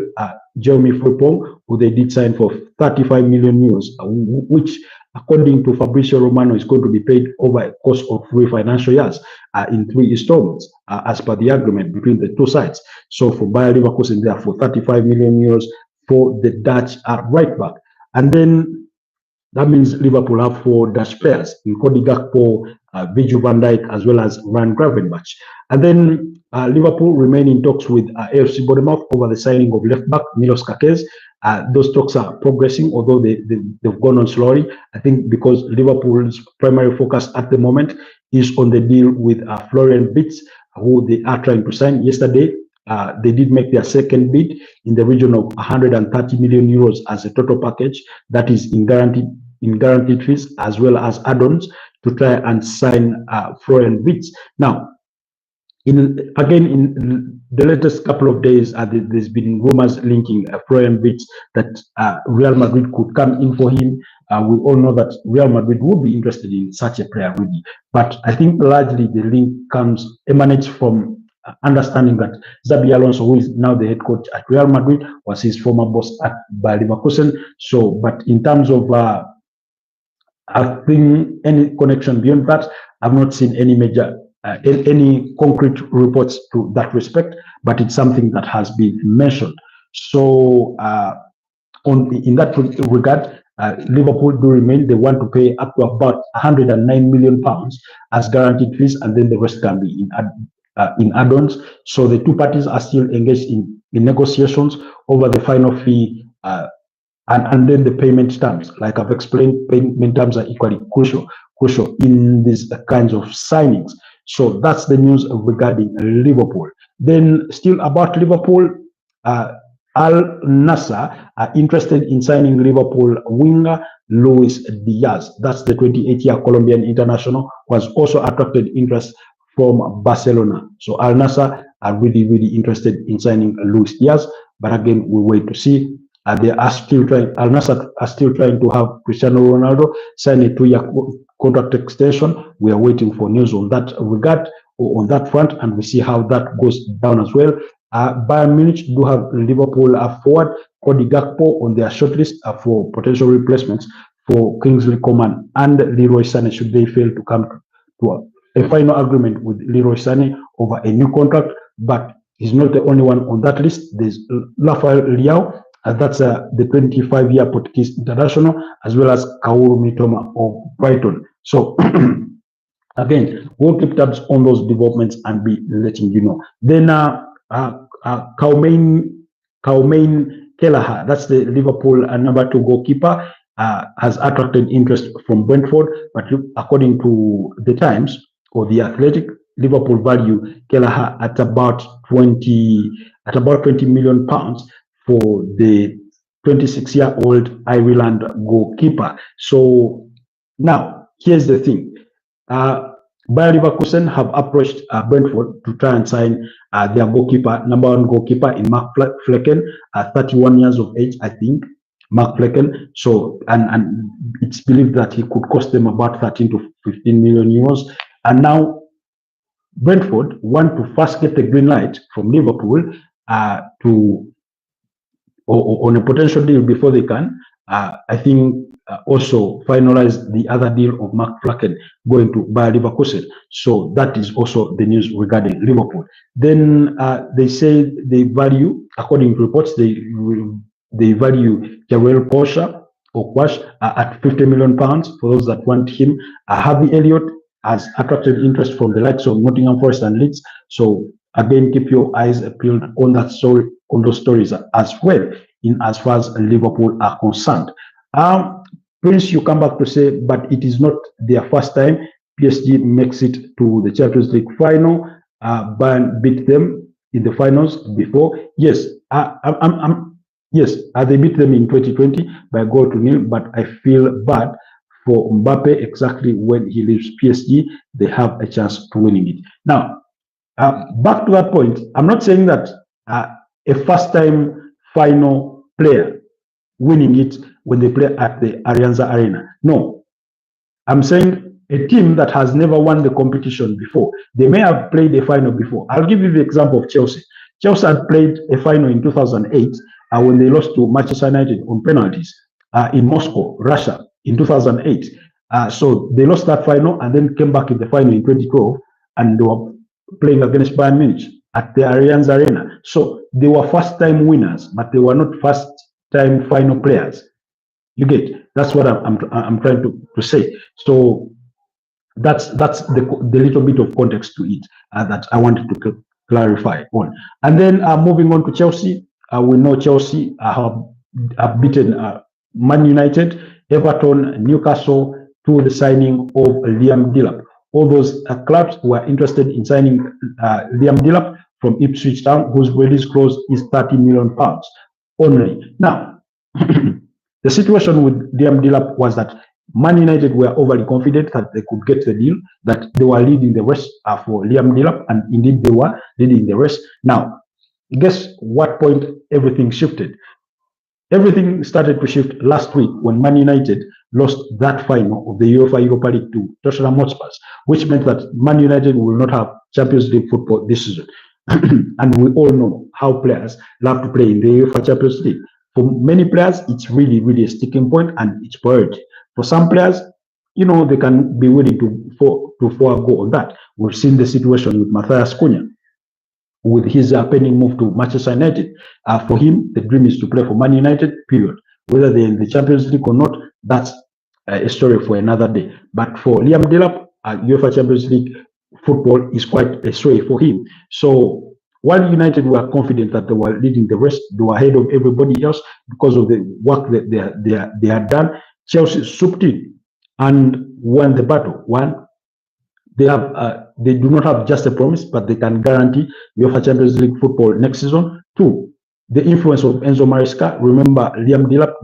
Jeremy Frimpong, who they did sign for 35 million euros, which, according to Fabrizio Romano, is going to be paid over a course of 3 financial years in 3 installments, as per the agreement between the two sides. So for Bayer Leverkusen, there for 35 million euros for the Dutch right back. And then that means Liverpool have 4 Dutch players, in Cody Gakpo, Virgil van Dijk, as well as Ryan Gravenberch. And then Liverpool remain in talks with AFC Bournemouth over the signing of left back Milos Kakez. Those talks are progressing, although they've gone on slowly. I think because Liverpool's primary focus at the moment is on the deal with Florian Wirtz, who they are trying to sign. Yesterday, they did make their second bid in the region of 130 million euros as a total package that is in guaranteed fees as well as add-ons to try and sign Florian Wirtz. Now, in the latest couple of days, there's been rumors linking Florian Wirtz that Real Madrid could come in for him. We all know that Real Madrid would be interested in such a player, really. But I think largely the link emanates from understanding that Xabi Alonso, who is now the head coach at Real Madrid, was his former boss at Bayer Leverkusen. So, but in terms of having any connection beyond that, I've not seen any major, any concrete reports to that respect, but it's something that has been mentioned. So, in that regard, Liverpool do remain. They want to pay up to about 109 million pounds as guaranteed fees, and then the rest can be in add-ons. So the two parties are still engaged in negotiations over the final fee and then the payment terms. Like I've explained, payment terms are equally crucial in these kinds of signings. So that's the news regarding Liverpool. Then still about Liverpool, Al Nassr are interested in signing Liverpool winger Luis Diaz. That's the 28-year Colombian international who has also attracted interest from Barcelona. So Al Nassr are really interested in signing Luis Diaz, but again, we wait to see. They are still trying. Al Nassr are still trying to have Cristiano Ronaldo sign a 2-year contract extension. We are waiting for news on that regard or on that front, and we see how that goes down as well. Bayern Munich do have Liverpool forward Cody Gakpo on their shortlist for potential replacements for Kingsley Coman and Leroy Sané should they fail to come to a final agreement with Leroy Sané over a new contract. But he's not the only one on that list. There's Rafael Leao, that's the 25-year Portuguese international, as well as Kaoru Mitoma of Brighton. So again, we'll keep tabs on those developments and be letting you know. Then Kaumain Kelleher, that's the Liverpool number 2 goalkeeper, has attracted interest from Brentford, but according to the Times or the Athletic, Liverpool value Kelleher at about 20 million pounds for the 26-year-old Ireland goalkeeper. So now here's the thing. Bayer Leverkusen have approached Brentford to try and sign their goalkeeper, number 1 goalkeeper in Mark Flecken, 31 years of age, I think, Mark Flecken. So, and it's believed that he could cost them about 13 to 15 million euros. And now Brentford want to first get the green light from Liverpool on a potential deal before they can, I think, also finalize the other deal of Mark Flecken going to Bayer Leverkusen. So that is also the news regarding Liverpool. Then they say they value, according to reports, they value Jarell Quash at 50 million pounds for those that want him. Harvey Elliott has attracted interest from the likes of Nottingham Forest and Leeds. So again, keep your eyes peeled on that story, on those stories as well, in as far as Liverpool are concerned. Prince, you come back to say, but it is not their first time. PSG makes it to the Champions League final. Bayern beat them in the finals before. Yes, yes, they beat them in 2020 by 1-0. But I feel bad for Mbappe. Exactly when he leaves PSG, they have a chance to winning it. Now, back to that point, I'm not saying that a first-time final player winning it when they play at the Allianz Arena. No, I'm saying a team that has never won the competition before. They may have played a final before. I'll give you the example of Chelsea. Chelsea had played a final in 2008 when they lost to Manchester United on penalties in Moscow, Russia, in 2008. So they lost that final and then came back in the final in 2012, and they were playing against Bayern Munich at the Allianz Arena. So they were first-time winners, but they were not first-time final players. You get? That's what I'm trying to say. So that's the little bit of context to it that I wanted to clarify on. And then moving on to Chelsea, we know Chelsea have beaten Man United, Everton, Newcastle to the signing of Liam Delap. All those clubs who are interested in signing Liam Delap from Ipswich Town, whose release clause is £30 million only. Now, the situation with Liam Delap was that Man United were overly confident that they could get the deal, that they were leading the race for Liam Delap, and indeed they were leading the race. Now, guess what point everything shifted? Everything started to shift last week when Man United lost that final of the UEFA Europa League to Tottenham Hotspur, which meant that Man United will not have Champions League football this season. And we all know how players love to play in the UEFA Champions League. For many players, it's really, really a sticking point and it's priority. For some players, you know, they can be willing to forego on that. We've seen the situation with Matthias Cunha, with his pending move to Manchester United. For him, the dream is to play for Man United, period. Whether they're in the Champions League or not, that's a story for another day. But for Liam Delap, UEFA Champions League football is quite a story for him. So while United were confident that they were leading the race, they were ahead of everybody else because of the work that they had done. Chelsea swooped in and won the battle. One, they do not have just a promise, but they can guarantee UEFA Champions League football next season. Two, the influence of Enzo Maresca. Remember, Liam Delap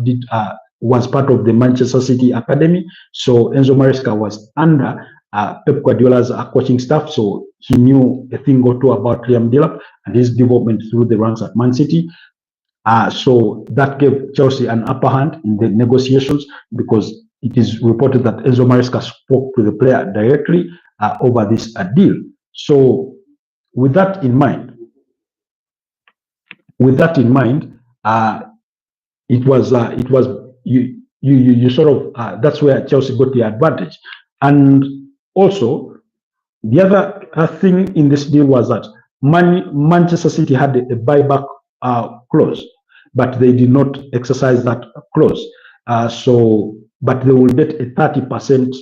was part of the Manchester City academy, so Enzo Maresca was under Pep Guardiola's coaching staff, so he knew a thing or two about Liam Delap and his development through the ranks at Man City. So that gave Chelsea an upper hand in the negotiations, because it is reported that Enzo Maresca spoke to the player directly over this deal. So with that in mind, it was you sort of that's where Chelsea got the advantage. And also the other thing in this deal was that Manchester City had a buyback clause, but they did not exercise that clause. But they will get a 30%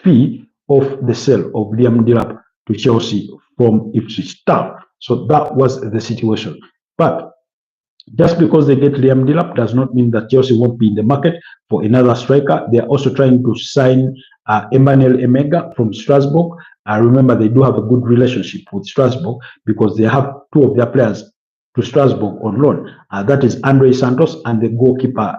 fee of the sale of Liam Delap to Chelsea from Ipswich Town. So that was the situation. But just because they get Liam Delap does not mean that Chelsea won't be in the market for another striker. They are also trying to sign Emmanuel Emega from Strasbourg. Remember, they do have a good relationship with Strasbourg because they have two of their players to Strasbourg on loan. That is Andre Santos and the goalkeeper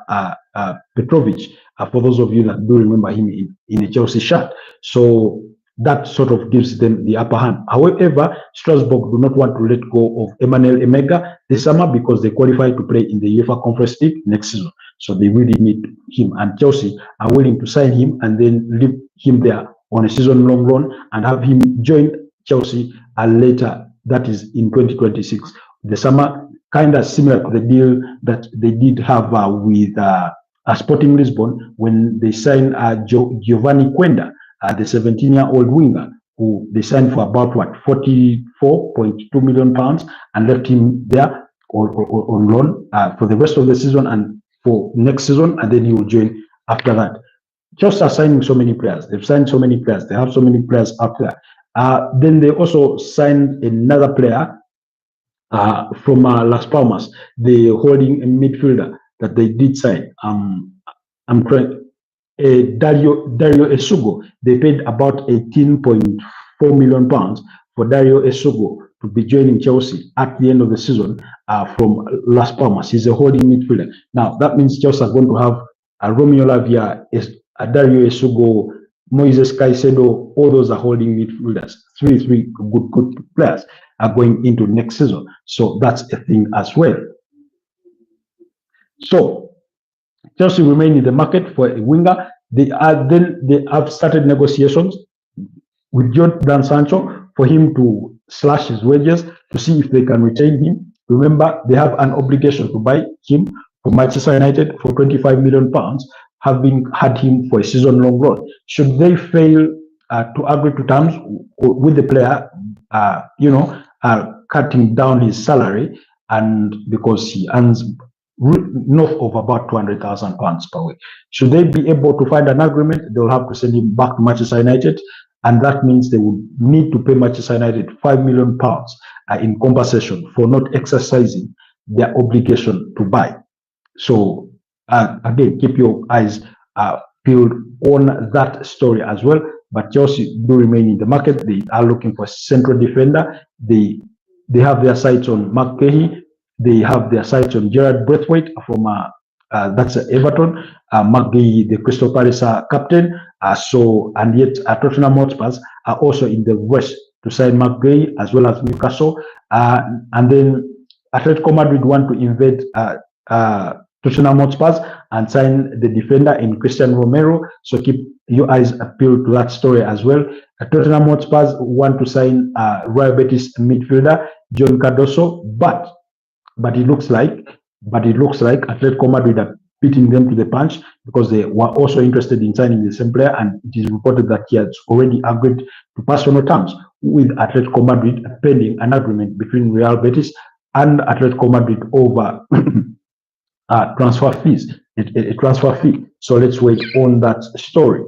Petrovic, for those of you that do remember him in a Chelsea shirt. So that sort of gives them the upper hand. However, Strasbourg do not want to let go of Emmanuel Emega this summer because they qualify to play in the UEFA Conference League next season. So they really need him, and Chelsea are willing to sign him and then leave him there on a season-long loan and have him join Chelsea later, that is in 2026. The summer, kind of similar to the deal that they did have with Sporting Lisbon when they signed Giovanni Quenda, the 17-year-old winger, who they signed for about £44.2 million and left him there on loan for the rest of the season and for next season, and then he will join after that. Chelsea are signing so many players. They've signed so many players. They have so many players out there. Then they also signed another player from Las Palmas, the holding midfielder that they did sign. I'm trying. Dario Esugo. They paid about £18.4 million for Dario Esugo to be joining Chelsea at the end of the season from Las Palmas. He's a holding midfielder. Now, that means Chelsea are going to have Romeo Lavia, Dario Esugo, Moises Caicedo. All those are holding midfielders. Three good players are going into next season. So that's a thing as well. So Chelsea remain in the market for a winger. They have started negotiations with Jadon Sancho for him to slash his wages to see if they can retain him. Remember, they have an obligation to buy him from Manchester United for £25 million, having had him for a season-long loan. Should they fail to agree to terms with the player, cutting down his salary, and because he earns north of about £200,000 per week. Should they be able to find an agreement, they'll have to send him back to Manchester United, and that means they would need to pay Manchester United £5 million in compensation for not exercising their obligation to buy. So again, keep your eyes peeled on that story as well. But Chelsea do remain in the market. They are looking for a central defender. They have their sights on Mark Cahill. They have their sights on Gerard Braithwaite from that's Everton, McGee, the Crystal Palace captain. And yet Tottenham Hotspurs are also in the rush to sign McGee as well as Newcastle. And then Atletico Madrid want to invade Tottenham Hotspurs and sign the defender in Christian Romero. So keep your eyes peeled to that story as well. Tottenham Hotspurs want to sign Real Betis midfielder John Cardoso, but it looks like Atletico Madrid are beating them to the punch, because they were also interested in signing the same player, and it is reported that he has already agreed to personal terms with Atletico Madrid, pending an agreement between Real Betis and Atletico Madrid over transfer fees, a transfer fee. So let's wait on that story.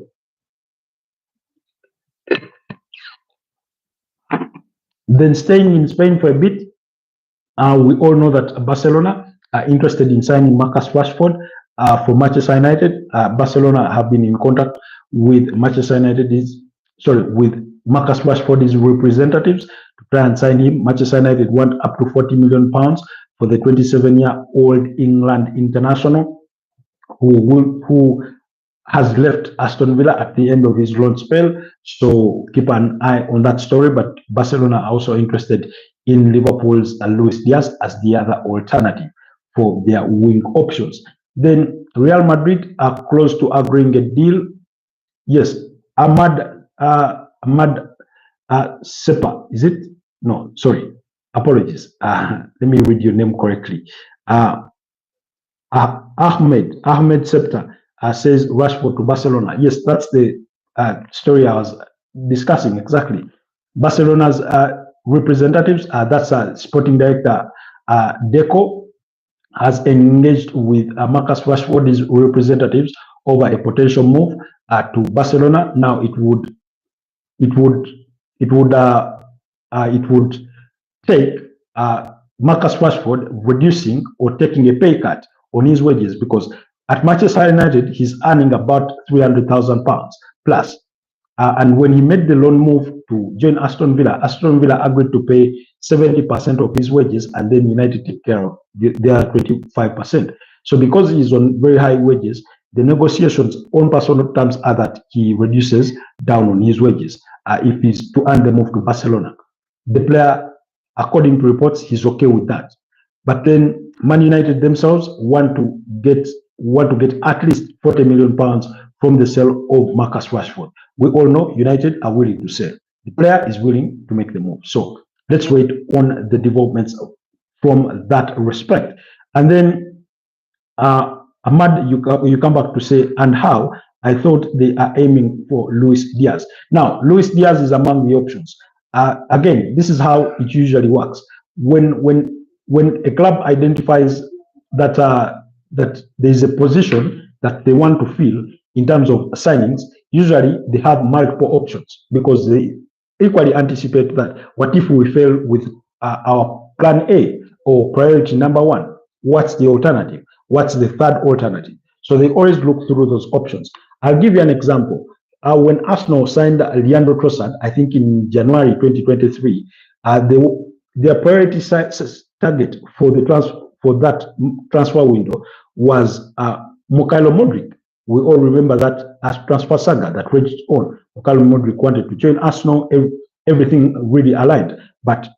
Then staying in Spain for a bit, we all know that Barcelona are interested in signing Marcus Rashford for Manchester United. Barcelona have been in contact with Manchester United with Marcus Rashford's representatives to try and sign him. Manchester United want up to £40 million for the 27-year-old England international who has left Aston Villa at the end of his loan spell. So keep an eye on that story. But Barcelona are also interested in Liverpool's Luis Diaz as the other alternative for their wing options. Then Real Madrid are close to agreeing a deal. Yes, Ahmad Sepa, is it? No, sorry, apologies. Let me read your name correctly. Ahmed Septa says Rashford to Barcelona. Yes, that's the story I was discussing exactly. Barcelona's representatives, that's sporting director Deco, has engaged with Marcus Rashford's representatives over a potential move to Barcelona. Now it would take Marcus Rashford reducing or taking a pay cut on his wages, because at Manchester United he's earning about £300,000 plus. And when he made the loan move to join Aston Villa agreed to pay 70% of his wages, and then United take care of their 25%. So because he's on very high wages, the negotiations on personal terms are that he reduces down on his wages if he's to earn the move to Barcelona. The player, according to reports, he's okay with that. But then Man United themselves want to get at least £40 million from the sale of Marcus Rashford. We all know United are willing to sell. The player is willing to make the move. So let's wait on the developments from that respect. And then Ahmad, you come back to say, and how? I thought they are aiming for Luis Diaz. Now, Luis Diaz is among the options. Again, this is how it usually works. When a club identifies that that there is a position that they want to fill, in terms of signings, usually they have multiple options because they equally anticipate that what if we fail with our plan A or priority number one? What's the alternative? What's the third alternative? So they always look through those options. I'll give you an example. When Arsenal signed Lijnders Trossard, I think in January 2023, their priority target for that transfer window was Mikhailo Modric. We all remember that as transfer saga that raged on. Mikhailo Modric wanted to join Arsenal, everything really aligned. But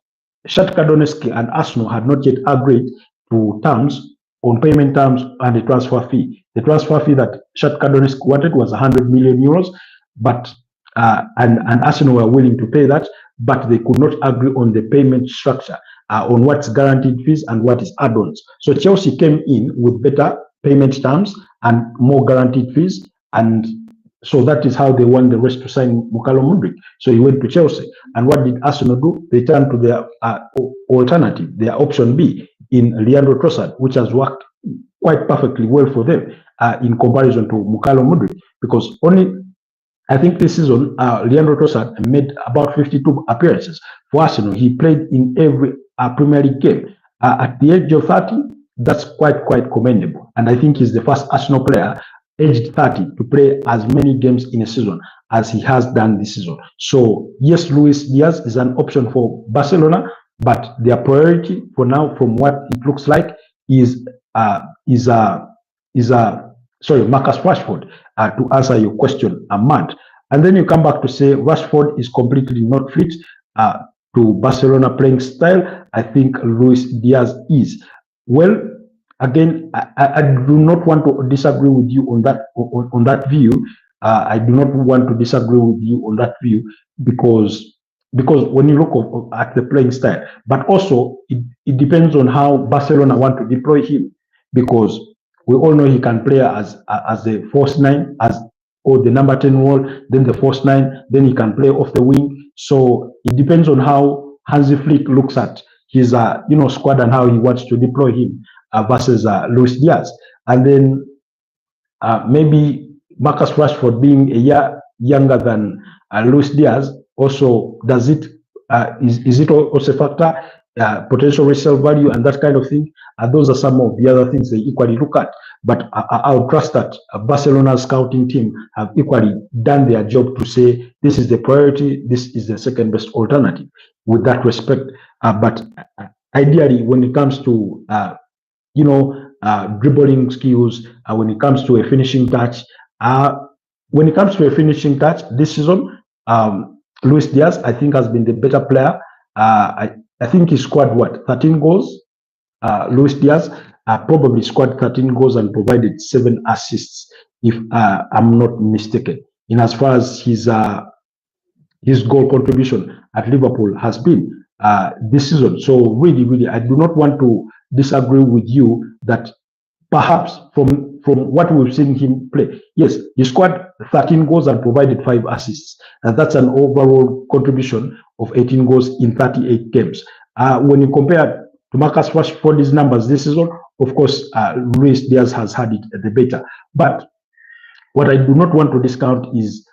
Shakhtar Donetsk and Arsenal had not yet agreed to terms on payment terms and the transfer fee. The transfer fee that Shakhtar Donetsk wanted was 100 million euros, but and Arsenal were willing to pay that, but they could not agree on the payment structure, on what's guaranteed fees and what is add-ons. So Chelsea came in with better payment terms and more guaranteed fees, and so that is how they won the race to sign Mikhailo Modric. So he went to Chelsea, and what did Arsenal do? They turned to their alternative, their option B in Lijnders Trossard, which has worked quite perfectly well for them in comparison to Mikhailo Modric, because only I think this season, Lijnders Trossard made about 52 appearances for Arsenal. He played in every Premier League game. At the age of 30, that's quite commendable. And I think he's the first Arsenal player aged 30 to play as many games in a season as he has done this season. So yes, Luis Diaz is an option for Barcelona, but their priority for now, from what it looks like, is Marcus Rashford, to answer your question, Ahmad. And then you come back to say Rashford is completely not fit to Barcelona playing style. I think Luis Diaz is. Well, again, I do not want to disagree with you on that view. I do not want to disagree with you on that view because when you look at the playing style, but also it depends on how Barcelona want to deploy him, because we all know he can play as the false nine, or the number 10 role, then the false nine, then he can play off the wing. So it depends on how Hansi Flick looks at his squad and how he wants to deploy him versus Luis Diaz. And then maybe Marcus Rashford being a year younger than Luis Diaz also is it also a factor? Potential resale value and that kind of thing. Those are some of the other things they equally look at. But I would trust that Barcelona's scouting team have equally done their job to say this is the priority, this is the second best alternative with that respect. But ideally, when it comes to dribbling skills, when it comes to a finishing touch, this season, Luis Diaz, I think, has been the better player. I think he scored 13 goals. Luis Diaz probably scored 13 goals and provided 7 assists, if I'm not mistaken, in as far as his goal contribution at Liverpool has been this season. So really, I do not want to disagree with you that perhaps from what we've seen him play, yes, he scored 13 goals and provided 5 assists. And that's an overall contribution of 18 goals in 38 games. When you compare to Marcus Rashford's numbers this season, of course, Luis Diaz has had it the better. But what I do not want to discount is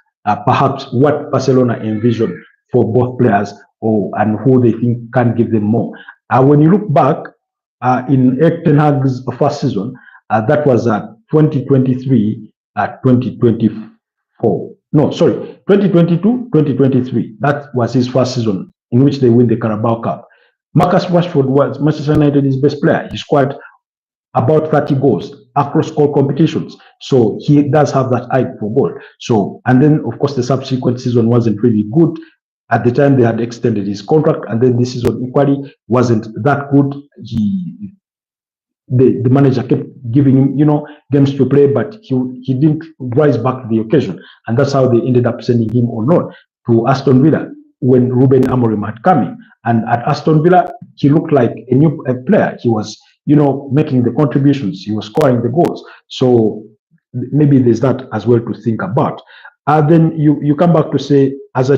perhaps what Barcelona envisioned for both players, and who they think can give them more. When you look back in Erik ten Hag's first season, that was 2023, 2024. No, sorry, 2022, 2023. That was his first season in which they win the Carabao Cup. Marcus Rashford was Manchester United's best player. He scored about 30 goals across all competitions. So he does have that eye for goal. So, and then of course the subsequent season wasn't really good. At the time they had extended his contract, and then this season equally wasn't that good. The manager kept giving him, games to play, but he didn't rise back to the occasion, and that's how they ended up sending him on loan to Aston Villa when Ruben Amorim had come in. And at Aston Villa, he looked like a new player. He was, making the contributions. He was scoring the goals. So maybe there's that as well to think about. Then you come back to say, as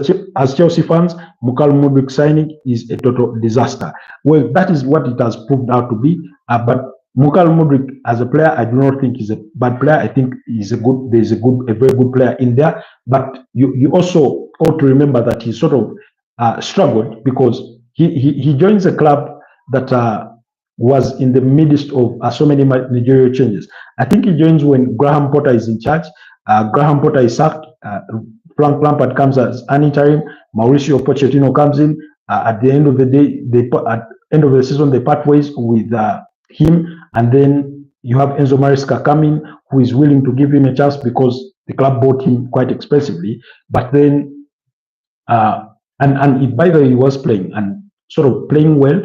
Chelsea fans, Mikhailo Modric signing is a total disaster. Well, that is what it has proved out to be. But Mukal Mudrik as a player, I do not think he's a bad player. I think there's a very good player in there. But you also ought to remember that he sort of struggled because he joins a club that was in the midst of so many managerial changes. I think he joins when Graham Potter is in charge. Graham Potter is sacked. Frank Lampard comes as an interim. Mauricio Pochettino comes in. At the end of the day, at end of the season, they part ways with him, and then you have Enzo Maresca coming, who is willing to give him a chance because the club bought him quite expensively. But then, by the way, he was playing and sort of playing well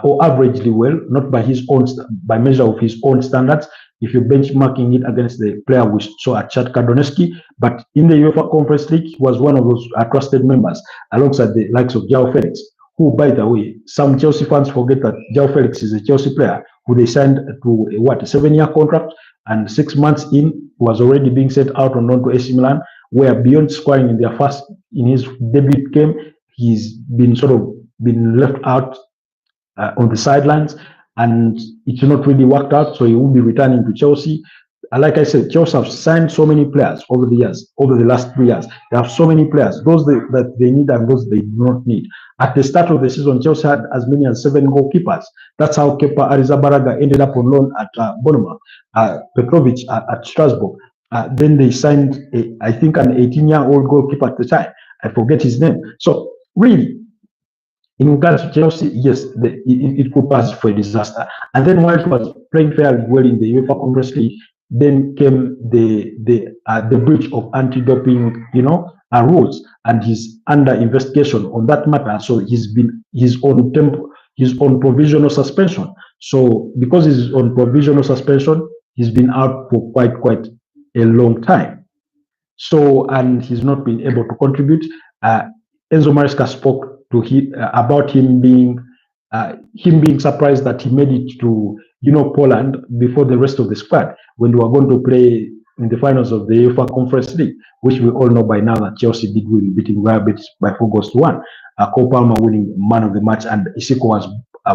or averagely well, not by his own by measure of his own standards. If you're benchmarking it against the player we saw at Shakhtar Donetsk, but in the UEFA Conference League, he was one of those trusted members alongside the likes of João Felix, who, by the way, some Chelsea fans forget that João Felix is a Chelsea player who they signed to a 7-year contract, and 6 months in was already being sent out on loan to AC Milan, where beyond scoring in his debut game, he's been left out on the sidelines, and it's not really worked out. So he will be returning to Chelsea. Like I said, Chelsea have signed so many players over the last 3 years. They have so many players, those that they need and those they do not need. At the start of the season, Chelsea had as many as 7 goalkeepers. That's how Kepa Arrizabalaga ended up on loan at Bournemouth, Petrovic at Strasbourg. Then they signed, I think, an 18-year-old goalkeeper at the time. I forget his name. So really, in regards to Chelsea, yes, it could pass for a disaster. And then while he was playing fairly well in the UEFA Conference League, then came the breach of anti-doping, rules, and he's under investigation on that matter. So he's on provisional suspension. So because he's on provisional suspension, he's been out for quite a long time. So, and he's not been able to contribute. Enzo Maresca spoke to about him being surprised that he made it to Poland before the rest of the squad when they were going to play in the finals of the UEFA Conference League, which we all know by now that Chelsea did win, beating Real Betis by 4-1. Cole Palmer winning man of the match, and Isiko was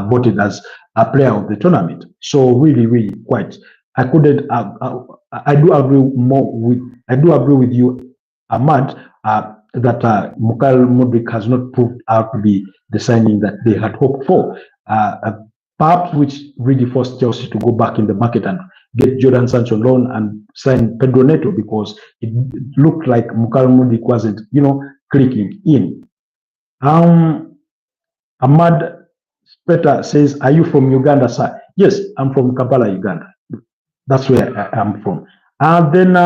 voted as a player of the tournament. So really quite. I do agree with you, Ahmad, that Mukal Mudrik has not proved out to be the signing that they had hoped for. Perhaps which really forced Chelsea to go back in the market and get Jordan Sancho on loan and sign Pedro Neto, because it looked like Mukal Mudrik wasn't, clicking in. Ahmad Speta says, "Are you from Uganda, sir?" Yes, I'm from Kampala, Uganda. That's where I am from. And then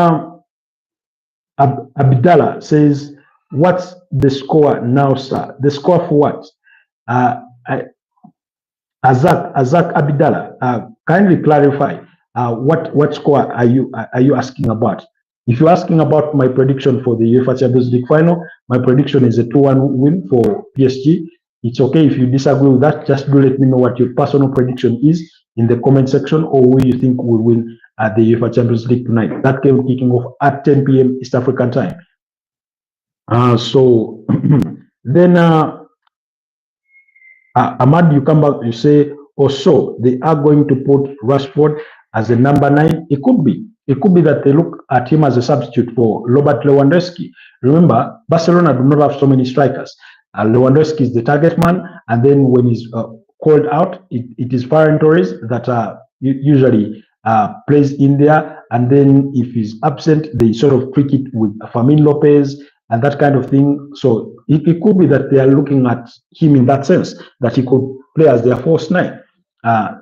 Abdallah says, "What's the score now, sir?" The score for what? Azak Abdallah, kindly clarify what score are you asking about? If you're asking about my prediction for the UEFA Champions League final, my prediction is a 2-1 win for PSG. It's okay if you disagree with that. Just do let me know what your personal prediction is in the comment section, or who you think will win at the UEFA Champions League tonight. That game kicking off at 10 p.m. East African time. So then Ahmad, you come back, you say, so they are going to put Rashford as a number 9. It could be that they look at him as a substitute for Robert Lewandowski. Remember, Barcelona do not have so many strikers. Lewandowski is the target man, and then when he's called out, it is Ferran Torres that usually plays in there, and then if he's absent, they sort of trick it with Fermin Lopez and that kind of thing. So it could be that they are looking at him in that sense, that he could play as their false 9.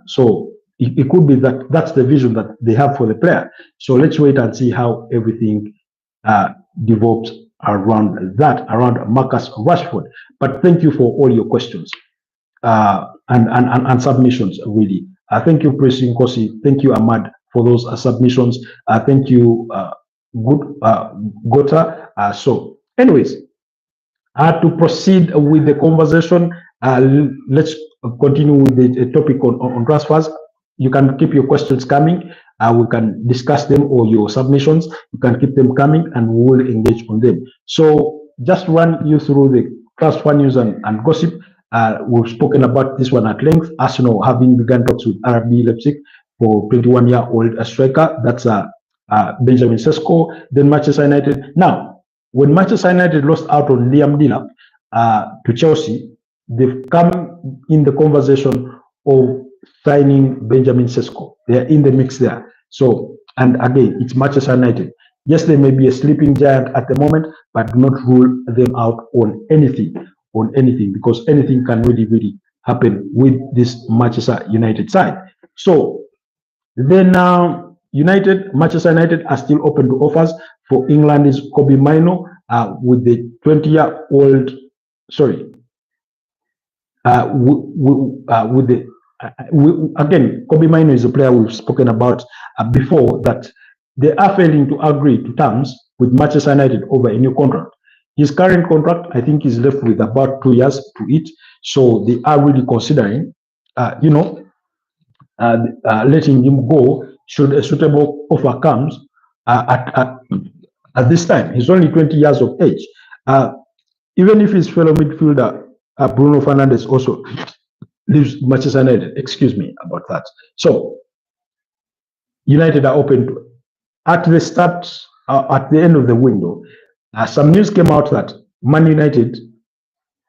So it could be that that's the vision that they have for the player. So let's wait and see how everything develops around Marcus Rashford. But thank you for all your questions and submissions, really. Thank you, President Kosi. Thank you, Ahmad, for those submissions. Thank you, Gota. So anyways, to proceed with the conversation, let's continue with the topic on transfers. You can keep your questions coming. We can discuss them, or your submissions. You can keep them coming, and we will engage on them. So just run you through the transfer news and gossip. We've spoken about this one at length. Arsenal having begun talks with RB Leipzig for 21-year-old striker. That's Benjamin Sesko. Then Manchester United. Now, when Manchester United lost out on Liam Delap to Chelsea, they've come in the conversation of signing Benjamin Sesko. They're in the mix there. So, and again, it's Manchester United. Yes, they may be a sleeping giant at the moment, but do not rule them out on anything, because anything can really happen with this Manchester United side. So then Manchester United are still open to offers for England's Kobe Mainoo with the 20-year-old, again, Kobe Mainoo is a player we've spoken about before, that they are failing to agree to terms with Manchester United over a new contract. His current contract, I think, is left with about 2 years to it. So they are really considering, letting him go should a suitable offer comes at this time. He's only 20 years of age. Even if his fellow midfielder, Bruno Fernandes, also leaves Manchester United. Excuse me about that. So United are open to, at the start, at the end of the window, some news came out that Man United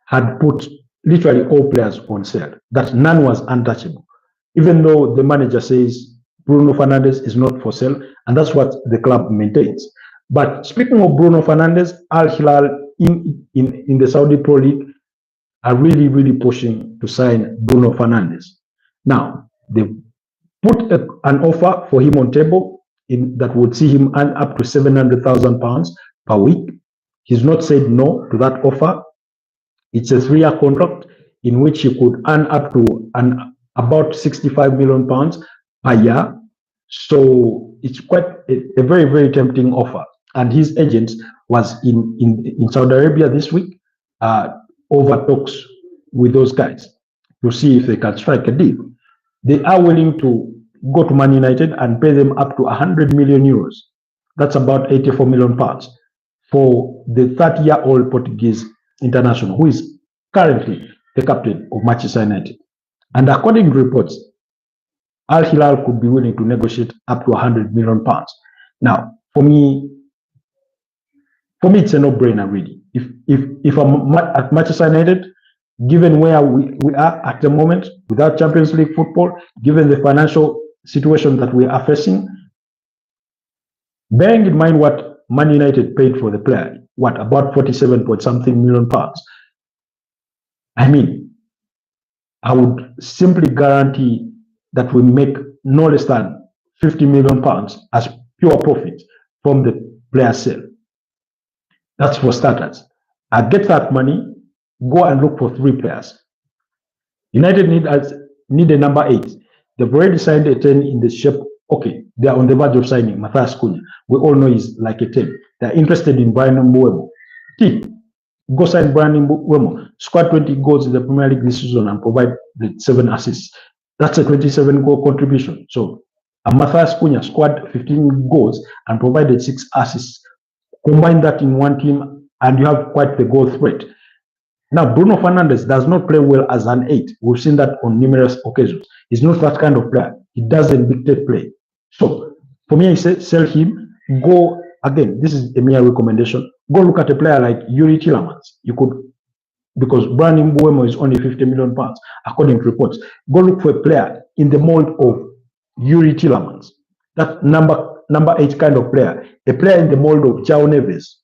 had put literally all players on sale, that none was untouchable, even though the manager says Bruno Fernandes is not for sale, and that's what the club maintains. But speaking of Bruno Fernandes, Al Hilal in the Saudi Pro League are really pushing to sign Bruno Fernandes. Now, they put an offer for him on table that would see him earn up to £700,000 per week. He's not said no to that offer. It's a 3-year contract in which he could earn up to about £65 million per year. So it's quite a very tempting offer. And his agent was in Saudi Arabia this week, over talks with those guys to see if they can strike a deal. They are willing to go to Man United and pay them up to 100 million euros. That's about 84 million pounds for the 30-year-old Portuguese international, who is currently the captain of Manchester United. And according to reports, Al Hilal could be willing to negotiate up to 100 million pounds. Now, for me, it's a no-brainer, really. If I'm at Manchester United, given where we are at the moment, without Champions League football, given the financial situation that we are facing, bearing in mind what Man United paid for the player, about 47 point something million pounds. I mean, I would simply guarantee that we make no less than 50 million pounds as pure profit from the player sale. That's for starters. I get that money, go and look for 3 players. United need a number 8. They've already signed a 10 in the shape. Okay, they are on the verge of signing Matthias Cunha. We all know he's like a 10. They're interested in Brian Mbeumo. Go sign Brian Mbeumo. Score 20 goals in the Premier League this season and provide the 7 assists. That's a 27-goal contribution. So Matthias Cunha scored 15 goals and provided 6 assists. Combine that in one team and you have quite the goal threat. Now, Bruno Fernandes does not play well as an 8. We've seen that on numerous occasions. He's not that kind of player. He doesn't dictate play. So, for me, I say sell him. Go, again, this is a mere recommendation. Go look at a player like Yuri Tillemans. You could, because Brian Mbeumo is only 50 million pounds, according to reports. Go look for a player in the mold of Yuri Tillemans. That number 8 kind of player. A player in the mold of João Neves.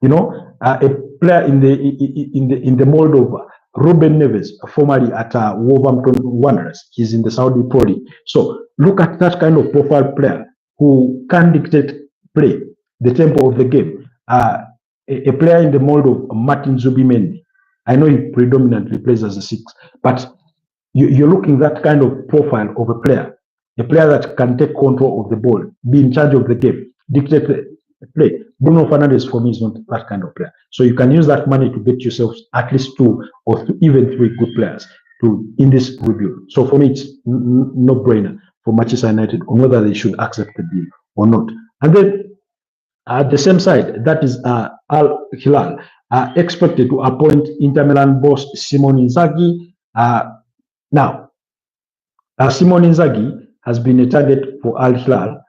You know, a player in the mold of Ruben Neves, formerly at Wolverhampton Wanderers. He's in the Saudi Pro League. So look at that kind of profile player who can dictate play, the tempo of the game. A player in the mold of Martin Zubimendi. I know he predominantly plays as a 6, but you're looking at that kind of profile of a player that can take control of the ball, be in charge of the game, dictate the play. Bruno Fernandes, for me, is not that kind of player. So you can use that money to get yourself at least 2 or even 3 good players in this review. So for me, it's no-brainer for Manchester United on whether they should accept the deal or not. And then at the same side, that is Al Hilal, expected to appoint Inter Milan boss Simone Inzaghi. Now, Simone Inzaghi has been a target for Al Hilal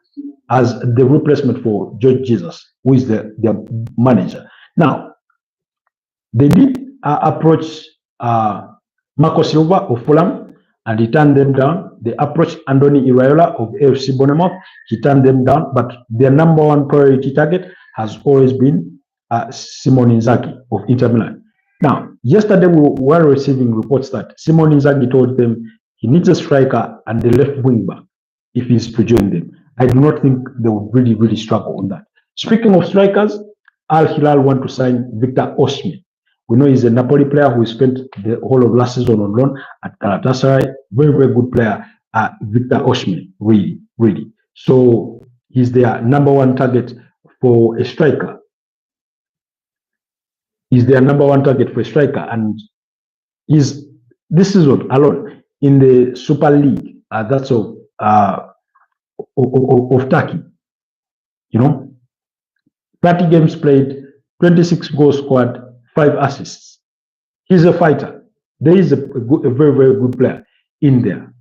as the replacement for George Jesus, who is their manager. Now, they did approach Marco Silva of Fulham, and he turned them down. They approached Andoni Iraola of AFC Bournemouth. He turned them down, but their number one priority target has always been Simone Inzaghi of Inter Milan. Now, yesterday we were receiving reports that Simone Inzaghi told them he needs a striker and the left wing back if he's to join them. I do not think they would really struggle on that. Speaking of strikers, Al Hilal want to sign Victor Osimhen. We know he's a Napoli player who spent the whole of last season on loan at Galatasaray. Very good player, Victor Osimhen, really. So he's their number one target for a striker. He's their number one target for a striker, and is this season alone in the Super League. That's of Turkey. 30 games played, 26 goals scored, 5 assists. He's a fighter. There is a very good player in there.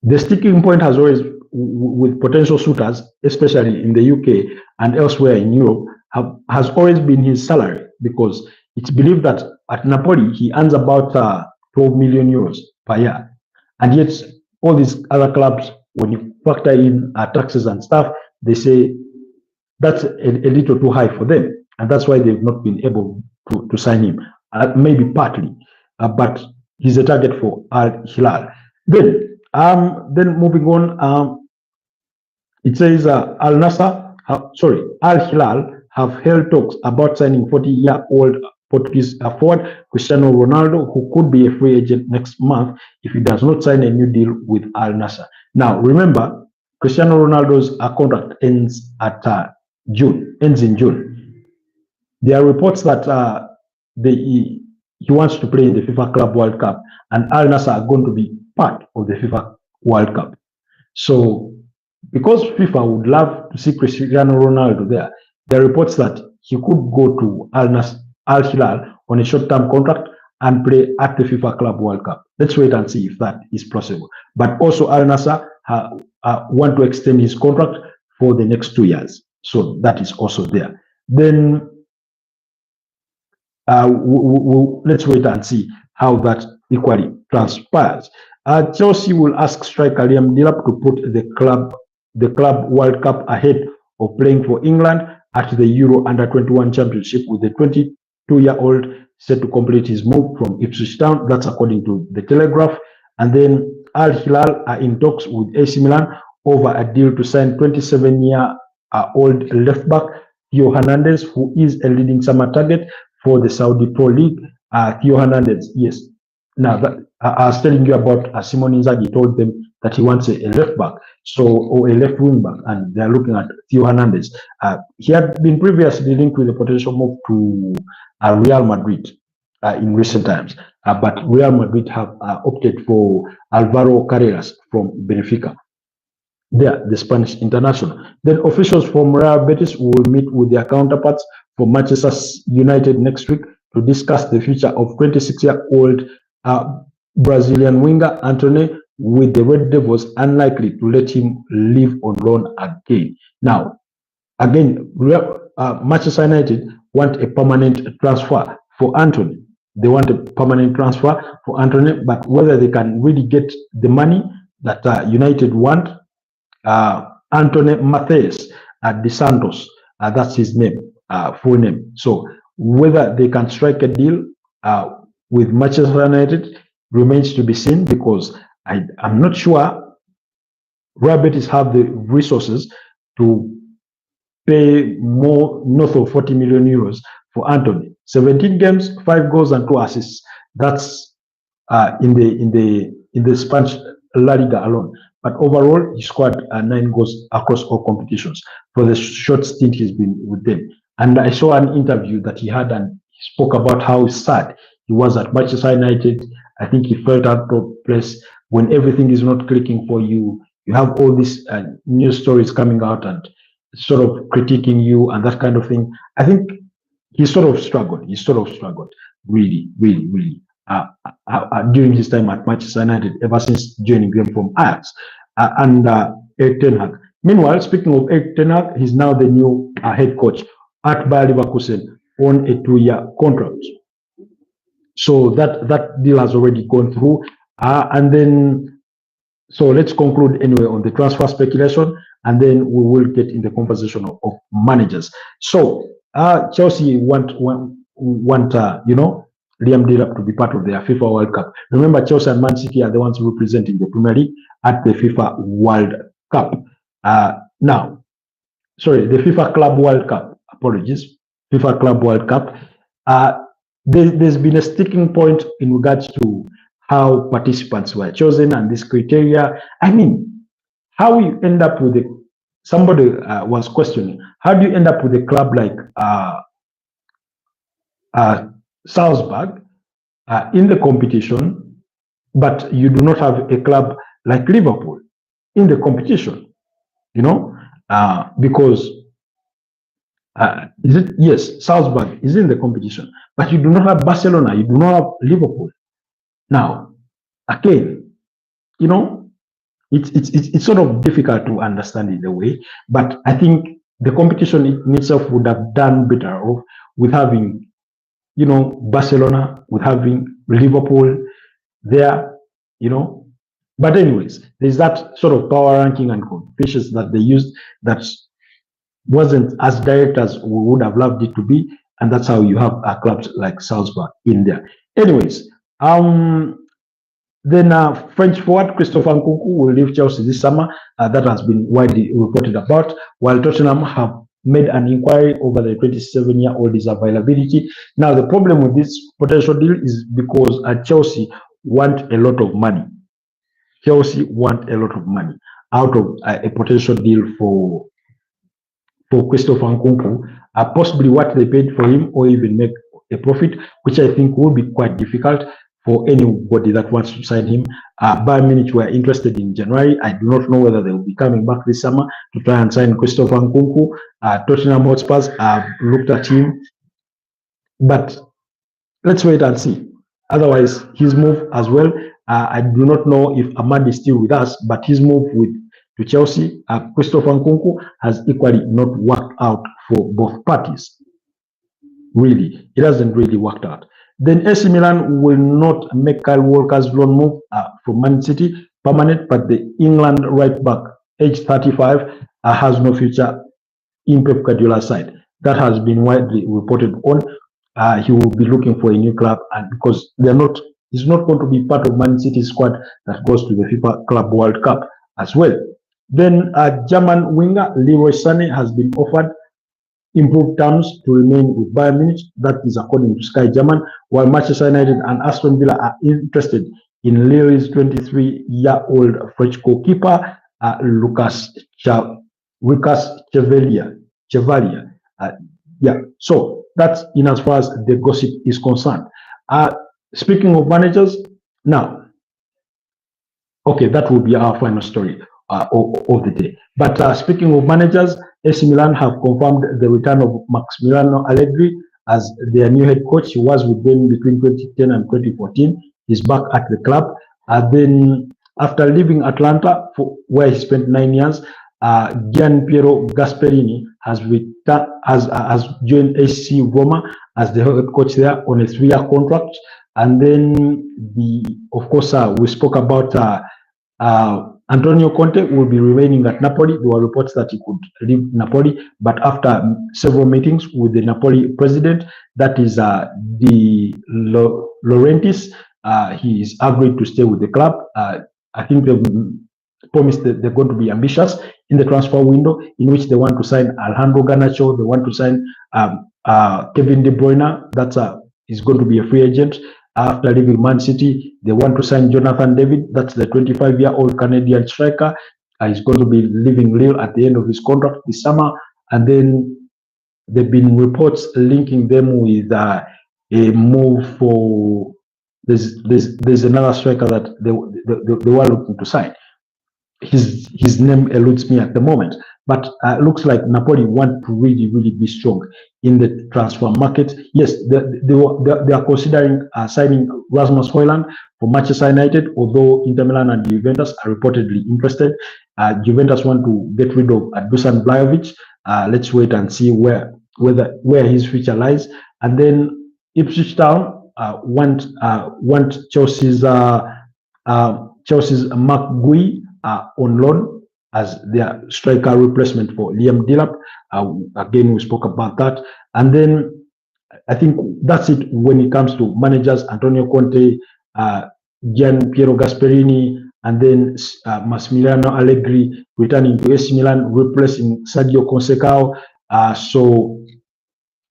The sticking point has always, with potential suitors, especially in the UK and elsewhere in Europe, has always been his salary, because it's believed that at Napoli he earns about 12 million euros per year, and yet all these other clubs, when you factor in taxes and stuff, they say that's a little too high for them, and that's why they've not been able to sign him. Maybe partly, but he's a target for Al Hilal. Then moving on, it says Al Hilal have held talks about signing 40-year-old Portuguese forward Cristiano Ronaldo, who could be a free agent next month if he does not sign a new deal with Al Nassr. Now, remember, Cristiano Ronaldo's contract ends in June. There are reports that he wants to play in the FIFA Club World Cup, and Al Nassr are going to be part of the FIFA World Cup. So, because FIFA would love to see Cristiano Ronaldo there, there are reports that he could go to Al Hilal on a short-term contract and play at the FIFA Club World Cup. Let's wait and see if that is possible. But also Al Nassr want to extend his contract for the next 2 years. So that is also there. Then let's wait and see how that equally transpires. Chelsea will ask striker Liam Delap to put the club World Cup ahead of playing for England at the Euro Under-21 Championship, with the 22-year-old set to complete his move from Ipswich Town. That's according to the Telegraph. And then Al Hilal are in talks with AC Milan over a deal to sign 27-year-old left back Theo Hernandez, who is a leading summer target for the Saudi Pro League. Theo Hernandez, yes. Now, I was telling you about Simone Inzaghi told them that he wants a left back, or a left wing back, and they're looking at Theo Hernandez. He had been previously linked with a potential move to Real Madrid in recent times, but Real Madrid have opted for Alvaro Carreras from Benfica. There, the Spanish international. Then officials from Real Betis will meet with their counterparts from Manchester United next week to discuss the future of 26-year-old Brazilian winger Antony, with the Red Devils unlikely to let him leave on loan again. Now, again, Manchester United want a permanent transfer for Antony. They want a permanent transfer for Antony, but whether they can really get the money that United want, Antony Matheus de Santos, that's his name, full name. So whether they can strike a deal with Manchester United remains to be seen, because I'm not sure Real Betis have the resources to pay more north of 40 million euros for Antony. 17 games, 5 goals and 2 assists. That's in the Spanish La Liga alone. But overall, he scored 9 goals across all competitions for the short stint he's been with them. And I saw an interview that he had, and he spoke about how sad he was at Manchester United. I think he felt out of place when everything is not clicking for you. You have all these news stories coming out and sort of critiquing you and that kind of thing. I think he sort of struggled. He sort of struggled really during his time at Manchester United, ever since joining them from Ajax. under Erik ten Hag. Meanwhile, speaking of Erik ten Hag, he's now the new head coach at Bayer Leverkusen on a 2-year contract. So that deal has already gone through. And then, so let's conclude anyway on the transfer speculation, and then we will get in the conversation of managers. So Chelsea want Liam Delap to be part of their FIFA World Cup. Remember, Chelsea and Man City are the ones representing the Premier League at the FIFA World Cup. Now, sorry, the FIFA Club World Cup. Apologies, FIFA Club World Cup. There's been a sticking point in regards to how participants were chosen and this criteria. I mean, how you end up with somebody was questioning, how do you end up with a club like Salzburg in the competition, but you do not have a club like Liverpool in the competition? Because yes, Salzburg is in the competition, but you do not have Barcelona, you do not have Liverpool. Now, again, it's sort of difficult to understand in a way, but I think the competition in itself would have done better off with having, Barcelona, with having Liverpool there, But anyways, there's that sort of power ranking and competitions that they used that wasn't as direct as we would have loved it to be, and that's how you have clubs like Salzburg in there. Anyways, then French forward Christopher Nkunku will leave Chelsea this summer. That has been widely reported about, while Tottenham have made an inquiry over the 27-year-old's availability. Now, the problem with this potential deal is because Chelsea want a lot of money. Chelsea want a lot of money out of a potential deal for Christopher Nkunku, possibly what they paid for him, or even make a profit, which I think will be quite difficult for anybody that wants to sign him. Bayern Munich were interested in January. I do not know whether they will be coming back this summer to try and sign Christopher Nkunku. Tottenham Hotspurs have looked at him, but let's wait and see. Otherwise, his move as well. I do not know if Ahmad is still with us, but his move to Chelsea, Christopher Nkunku, has equally not worked out for both parties. Really, it hasn't really worked out. Then AC Milan will not make Kyle Walker's loan move from Man City permanent, but the England right back, age 35, has no future in Pep Guardiola's side. That has been widely reported on. He will be looking for a new club, and because he's not going to be part of Man City's squad that goes to the FIFA Club World Cup as well. Then German winger Leroy Sané has been offered improved terms to remain with Bayern Munich. That is according to Sky German, while Manchester United and Aston Villa are interested in Lille's 23-year-old French goalkeeper, Lucas Chevalier. So that's in as far as the gossip is concerned. Speaking of managers, now, okay, that will be our final story of the day. But speaking of managers, AC Milan have confirmed the return of Massimiliano Allegri as their new head coach. He was with them between 2010 and 2014. He's back at the club. Then after leaving Atlanta, where he spent 9 years, Gianpiero Gasperini has joined AC Roma as the head coach there on a 3-year contract. And then, of course, we spoke about Antonio Conte will be remaining at Napoli. There were reports that he could leave Napoli, but after several meetings with the Napoli president, that is De Laurentiis, he is agreed to stay with the club. I think they've promised that they're going to be ambitious in the transfer window, in which they want to sign Alejandro Garnacho, they want to sign Kevin De Bruyne, that is going to be a free agent. After leaving Man City, they want to sign Jonathan David. That's the 25-year-old Canadian striker. He's going to be leaving Lille at the end of his contract this summer. And then there have been reports linking them with a move for there's another striker that they were looking to sign. His name eludes me at the moment, but looks like Napoli want to really be strong in the transfer market. Yes, they are considering signing Rasmus Højlund for Manchester United, although Inter Milan and Juventus are reportedly interested. Juventus want to get rid of Dusan Blajovic. Let's wait and see where his future lies. And then Ipswich Town want Chelsea's Mark Gui on loan as their striker replacement for Liam Delap. Again, we spoke about that. And then I think that's it when it comes to managers. Antonio Conte, Gian Piero Gasperini, and then Massimiliano Allegri returning to AC Milan, replacing Sergio Conceição. So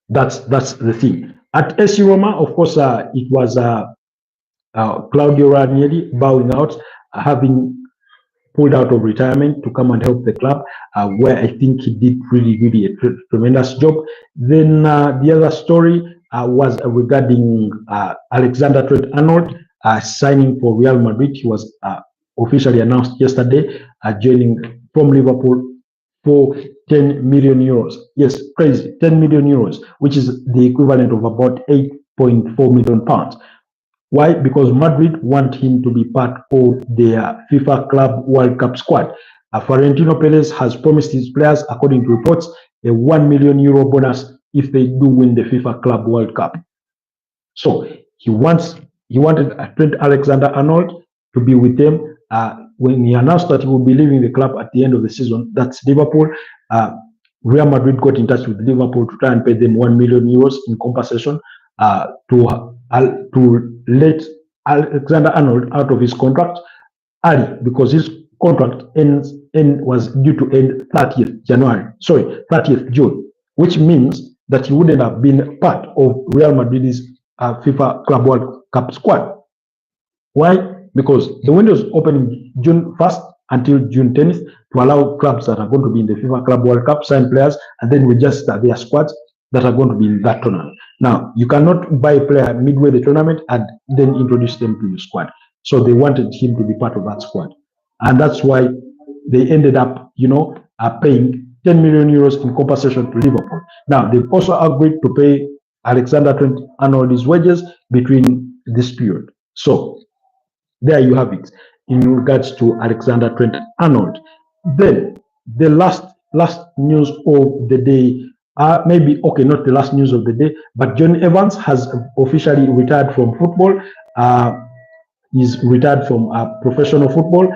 that's the thing. At AC Roma, of course, it was Claudio Ranieri bowing out, having pulled out of retirement to come and help the club, where I think he did really a tremendous job. Then the other story was regarding Alexander Trent-Arnold signing for Real Madrid. He was officially announced yesterday, joining from Liverpool for 10 million euros. Yes, crazy, 10 million euros, which is the equivalent of about 8.4 million pounds. Why? Because Madrid want him to be part of their FIFA Club World Cup squad. Florentino Perez has promised his players, according to reports, a 1 million euro bonus if they do win the FIFA Club World Cup. So he wanted Trent Alexander-Arnold to be with them. When he announced that he will be leaving the club at the end of the season, that's Liverpool. Real Madrid got in touch with Liverpool to try and pay them 1 million euros in compensation to let Alexander-Arnold out of his contract early, because his contract was due to end 30th June, which means that he wouldn't have been part of Real Madrid's FIFA Club World Cup squad. Why? Because the window is opening June 1st until June 10th to allow clubs that are going to be in the FIFA Club World Cup sign players and then register their squads that are going to be in that tournament. Now, you cannot buy a player midway the tournament and then introduce them to your squad. So they wanted him to be part of that squad. And that's why they ended up, paying 10 million euros in compensation to Liverpool. Now, they've also agreed to pay Alexander Trent-Arnold his wages between this period. So there you have it in regards to Alexander Trent-Arnold. Then the last news of the day, maybe, okay, not the last news of the day, but John Evans has officially retired from football. He's retired from professional football,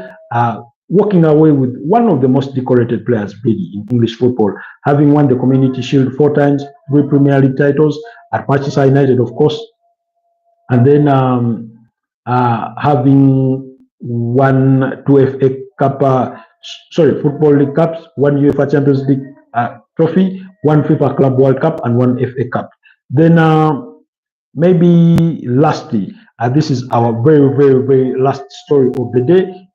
walking away with one of the most decorated players really in English football, having won the Community Shield 4 times, 3 Premier League titles at Manchester United, of course, and then having won 2 FA Cup, Football League Cups, 1 UEFA Champions League trophy, 1 FIFA Club World Cup, and 1 FA Cup. Then maybe lastly, this is our very last story of the day,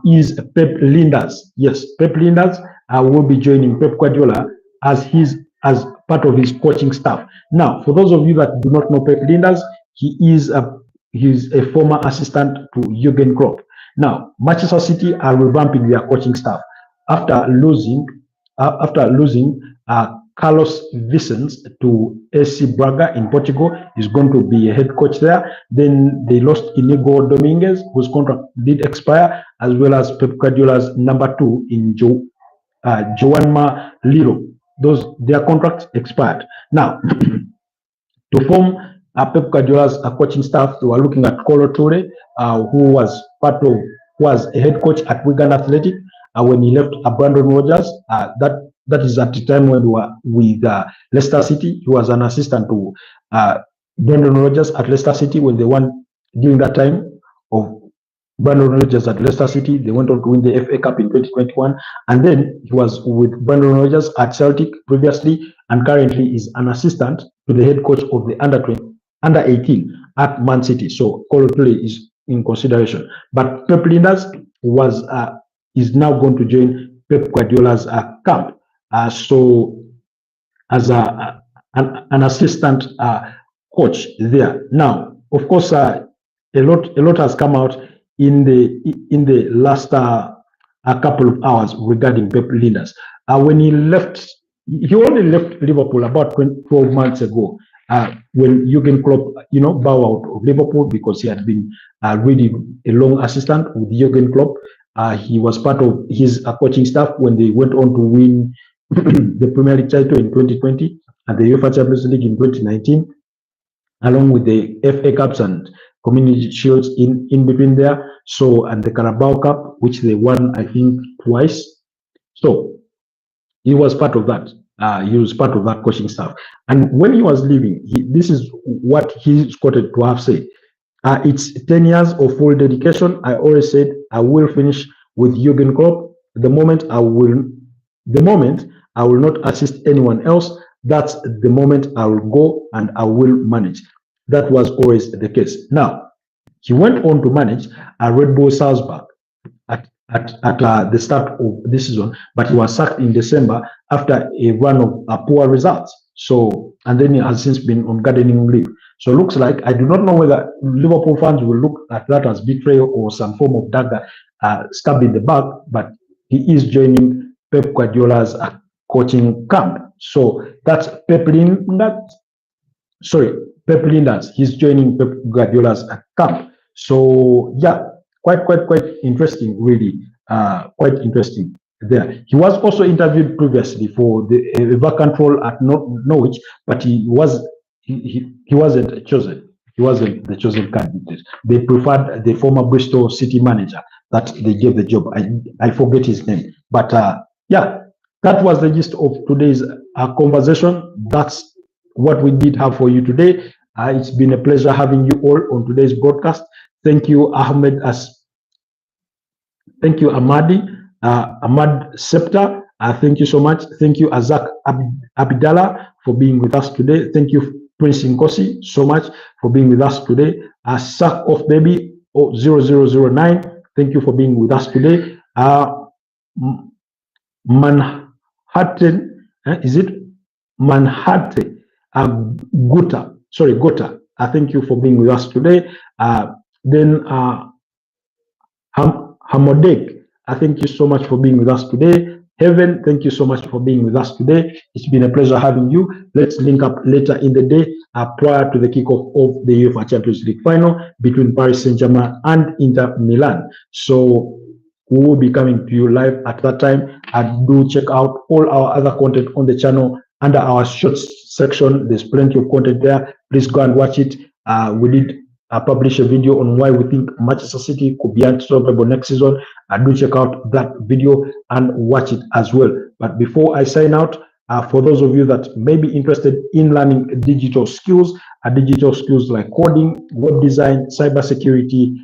is Pep Lijnders. Yes, Pep Lijnders will be joining Pep Guardiola as part of his coaching staff. Now, for those of you that do not know Pep Lijnders, he's a former assistant to Jurgen Klopp. Now, Manchester City are revamping their coaching staff after losing Carlos Vicens to AC Braga in Portugal. Is going to be a head coach there. Then they lost Inigo Dominguez, whose contract did expire, as well as Pep Guardiola's number 2 in Joanma Liro. Their contracts expired. Now, to form Pep Guardiola's coaching staff, they were looking at Kolo Toure, who was a head coach at Wigan Athletic when he left Brandon Rodgers. That is at the time when we were with Leicester City. He was an assistant to Brandon Rodgers at Leicester City when they won during that time of Brandon Rodgers at Leicester City. They went on to win the FA Cup in 2021. And then he was with Brandon Rodgers at Celtic previously, and currently is an assistant to the head coach of the under 18 at Man City. So Kolo Toure is in consideration. But Pep Lijnders is now going to join Pep Guardiola's camp. So as an assistant coach there. Now, of course, a lot has come out in the last couple of hours regarding Pep Lijnders. When he only left Liverpool about 12 months ago, when Jurgen Klopp, bow out of Liverpool because he had been really a long assistant with Jurgen Klopp. He was part of his coaching staff when they went on to win the Premier League title in 2020 and the UEFA Champions League in 2019, along with the FA Cups and Community Shields in between there. So, and the Carabao Cup, which they won, I think, twice. So, he was part of that. He was part of that coaching staff. And when he was leaving, this is what he's quoted to have said. It's 10 years of full dedication. I always said I will finish with Jurgen Klopp. The moment I will not assist anyone else, that's the moment I will go and I will manage. That was always the case. Now, he went on to manage Red Bull Salzburg at the start of this season, but he was sacked in December after a run of poor results. So, and then he has since been on gardening leave. So it looks like, I do not know whether Liverpool fans will look at that as betrayal or some form of dagger stab in the back, but he is joining Pep Guardiola's coaching camp. So that's Pep Lijnders. He's joining Pep Guardiola's camp. So yeah, quite interesting, really. Quite interesting there. He was also interviewed previously for the vacant role at Norwich, but he wasn't chosen. He wasn't the chosen candidate. They preferred the former Bristol City manager that they gave the job. I forget his name, but yeah, that was the gist of today's conversation. That's what we did have for you today. It's been a pleasure having you all on today's broadcast. Thank you, Ahmed. Thank you, Ahmad Septa. Thank you so much. Thank you, Azak Abdallah, for being with us today. Thank you, Prince Nkosi, so much for being with us today. Sack of Baby 0009. Thank you for being with us today. Manhattan, is it Manhattan? Gota. Thank you for being with us today. Then Hamodek, thank you so much for being with us today. Heaven, thank you so much for being with us today. It's been a pleasure having you. Let's link up later in the day prior to the kickoff of the UEFA Champions League final between Paris Saint-Germain and Inter Milan. So we will be coming to you live at that time. And do check out all our other content on the channel under our shorts section. There's plenty of content there. Please go and watch it. We did publish a video on why we think Manchester City could be unstoppable next season. Do check out that video and watch it as well. But before I sign out, for those of you that may be interested in learning digital skills like coding, web design, cybersecurity,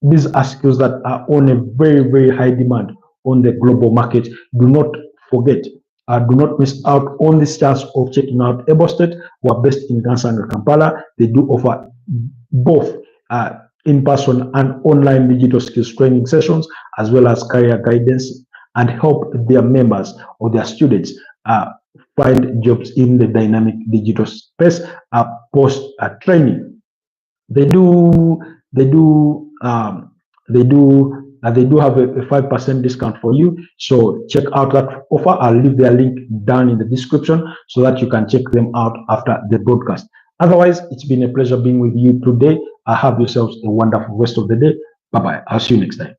these are skills that are on a very high demand on the global market. Do not forget, do not miss out on this chance of checking out Ebo State, who are based in Gansa and Kampala. They do offer both in-person and online digital skills training sessions, as well as career guidance, and help their members or their students find jobs in the dynamic digital space post training. They do have a 5% discount for you. So check out that offer. I'll leave their link down in the description so that you can check them out after the broadcast. Otherwise, it's been a pleasure being with you today. Have yourselves a wonderful rest of the day. Bye-bye. I'll see you next time.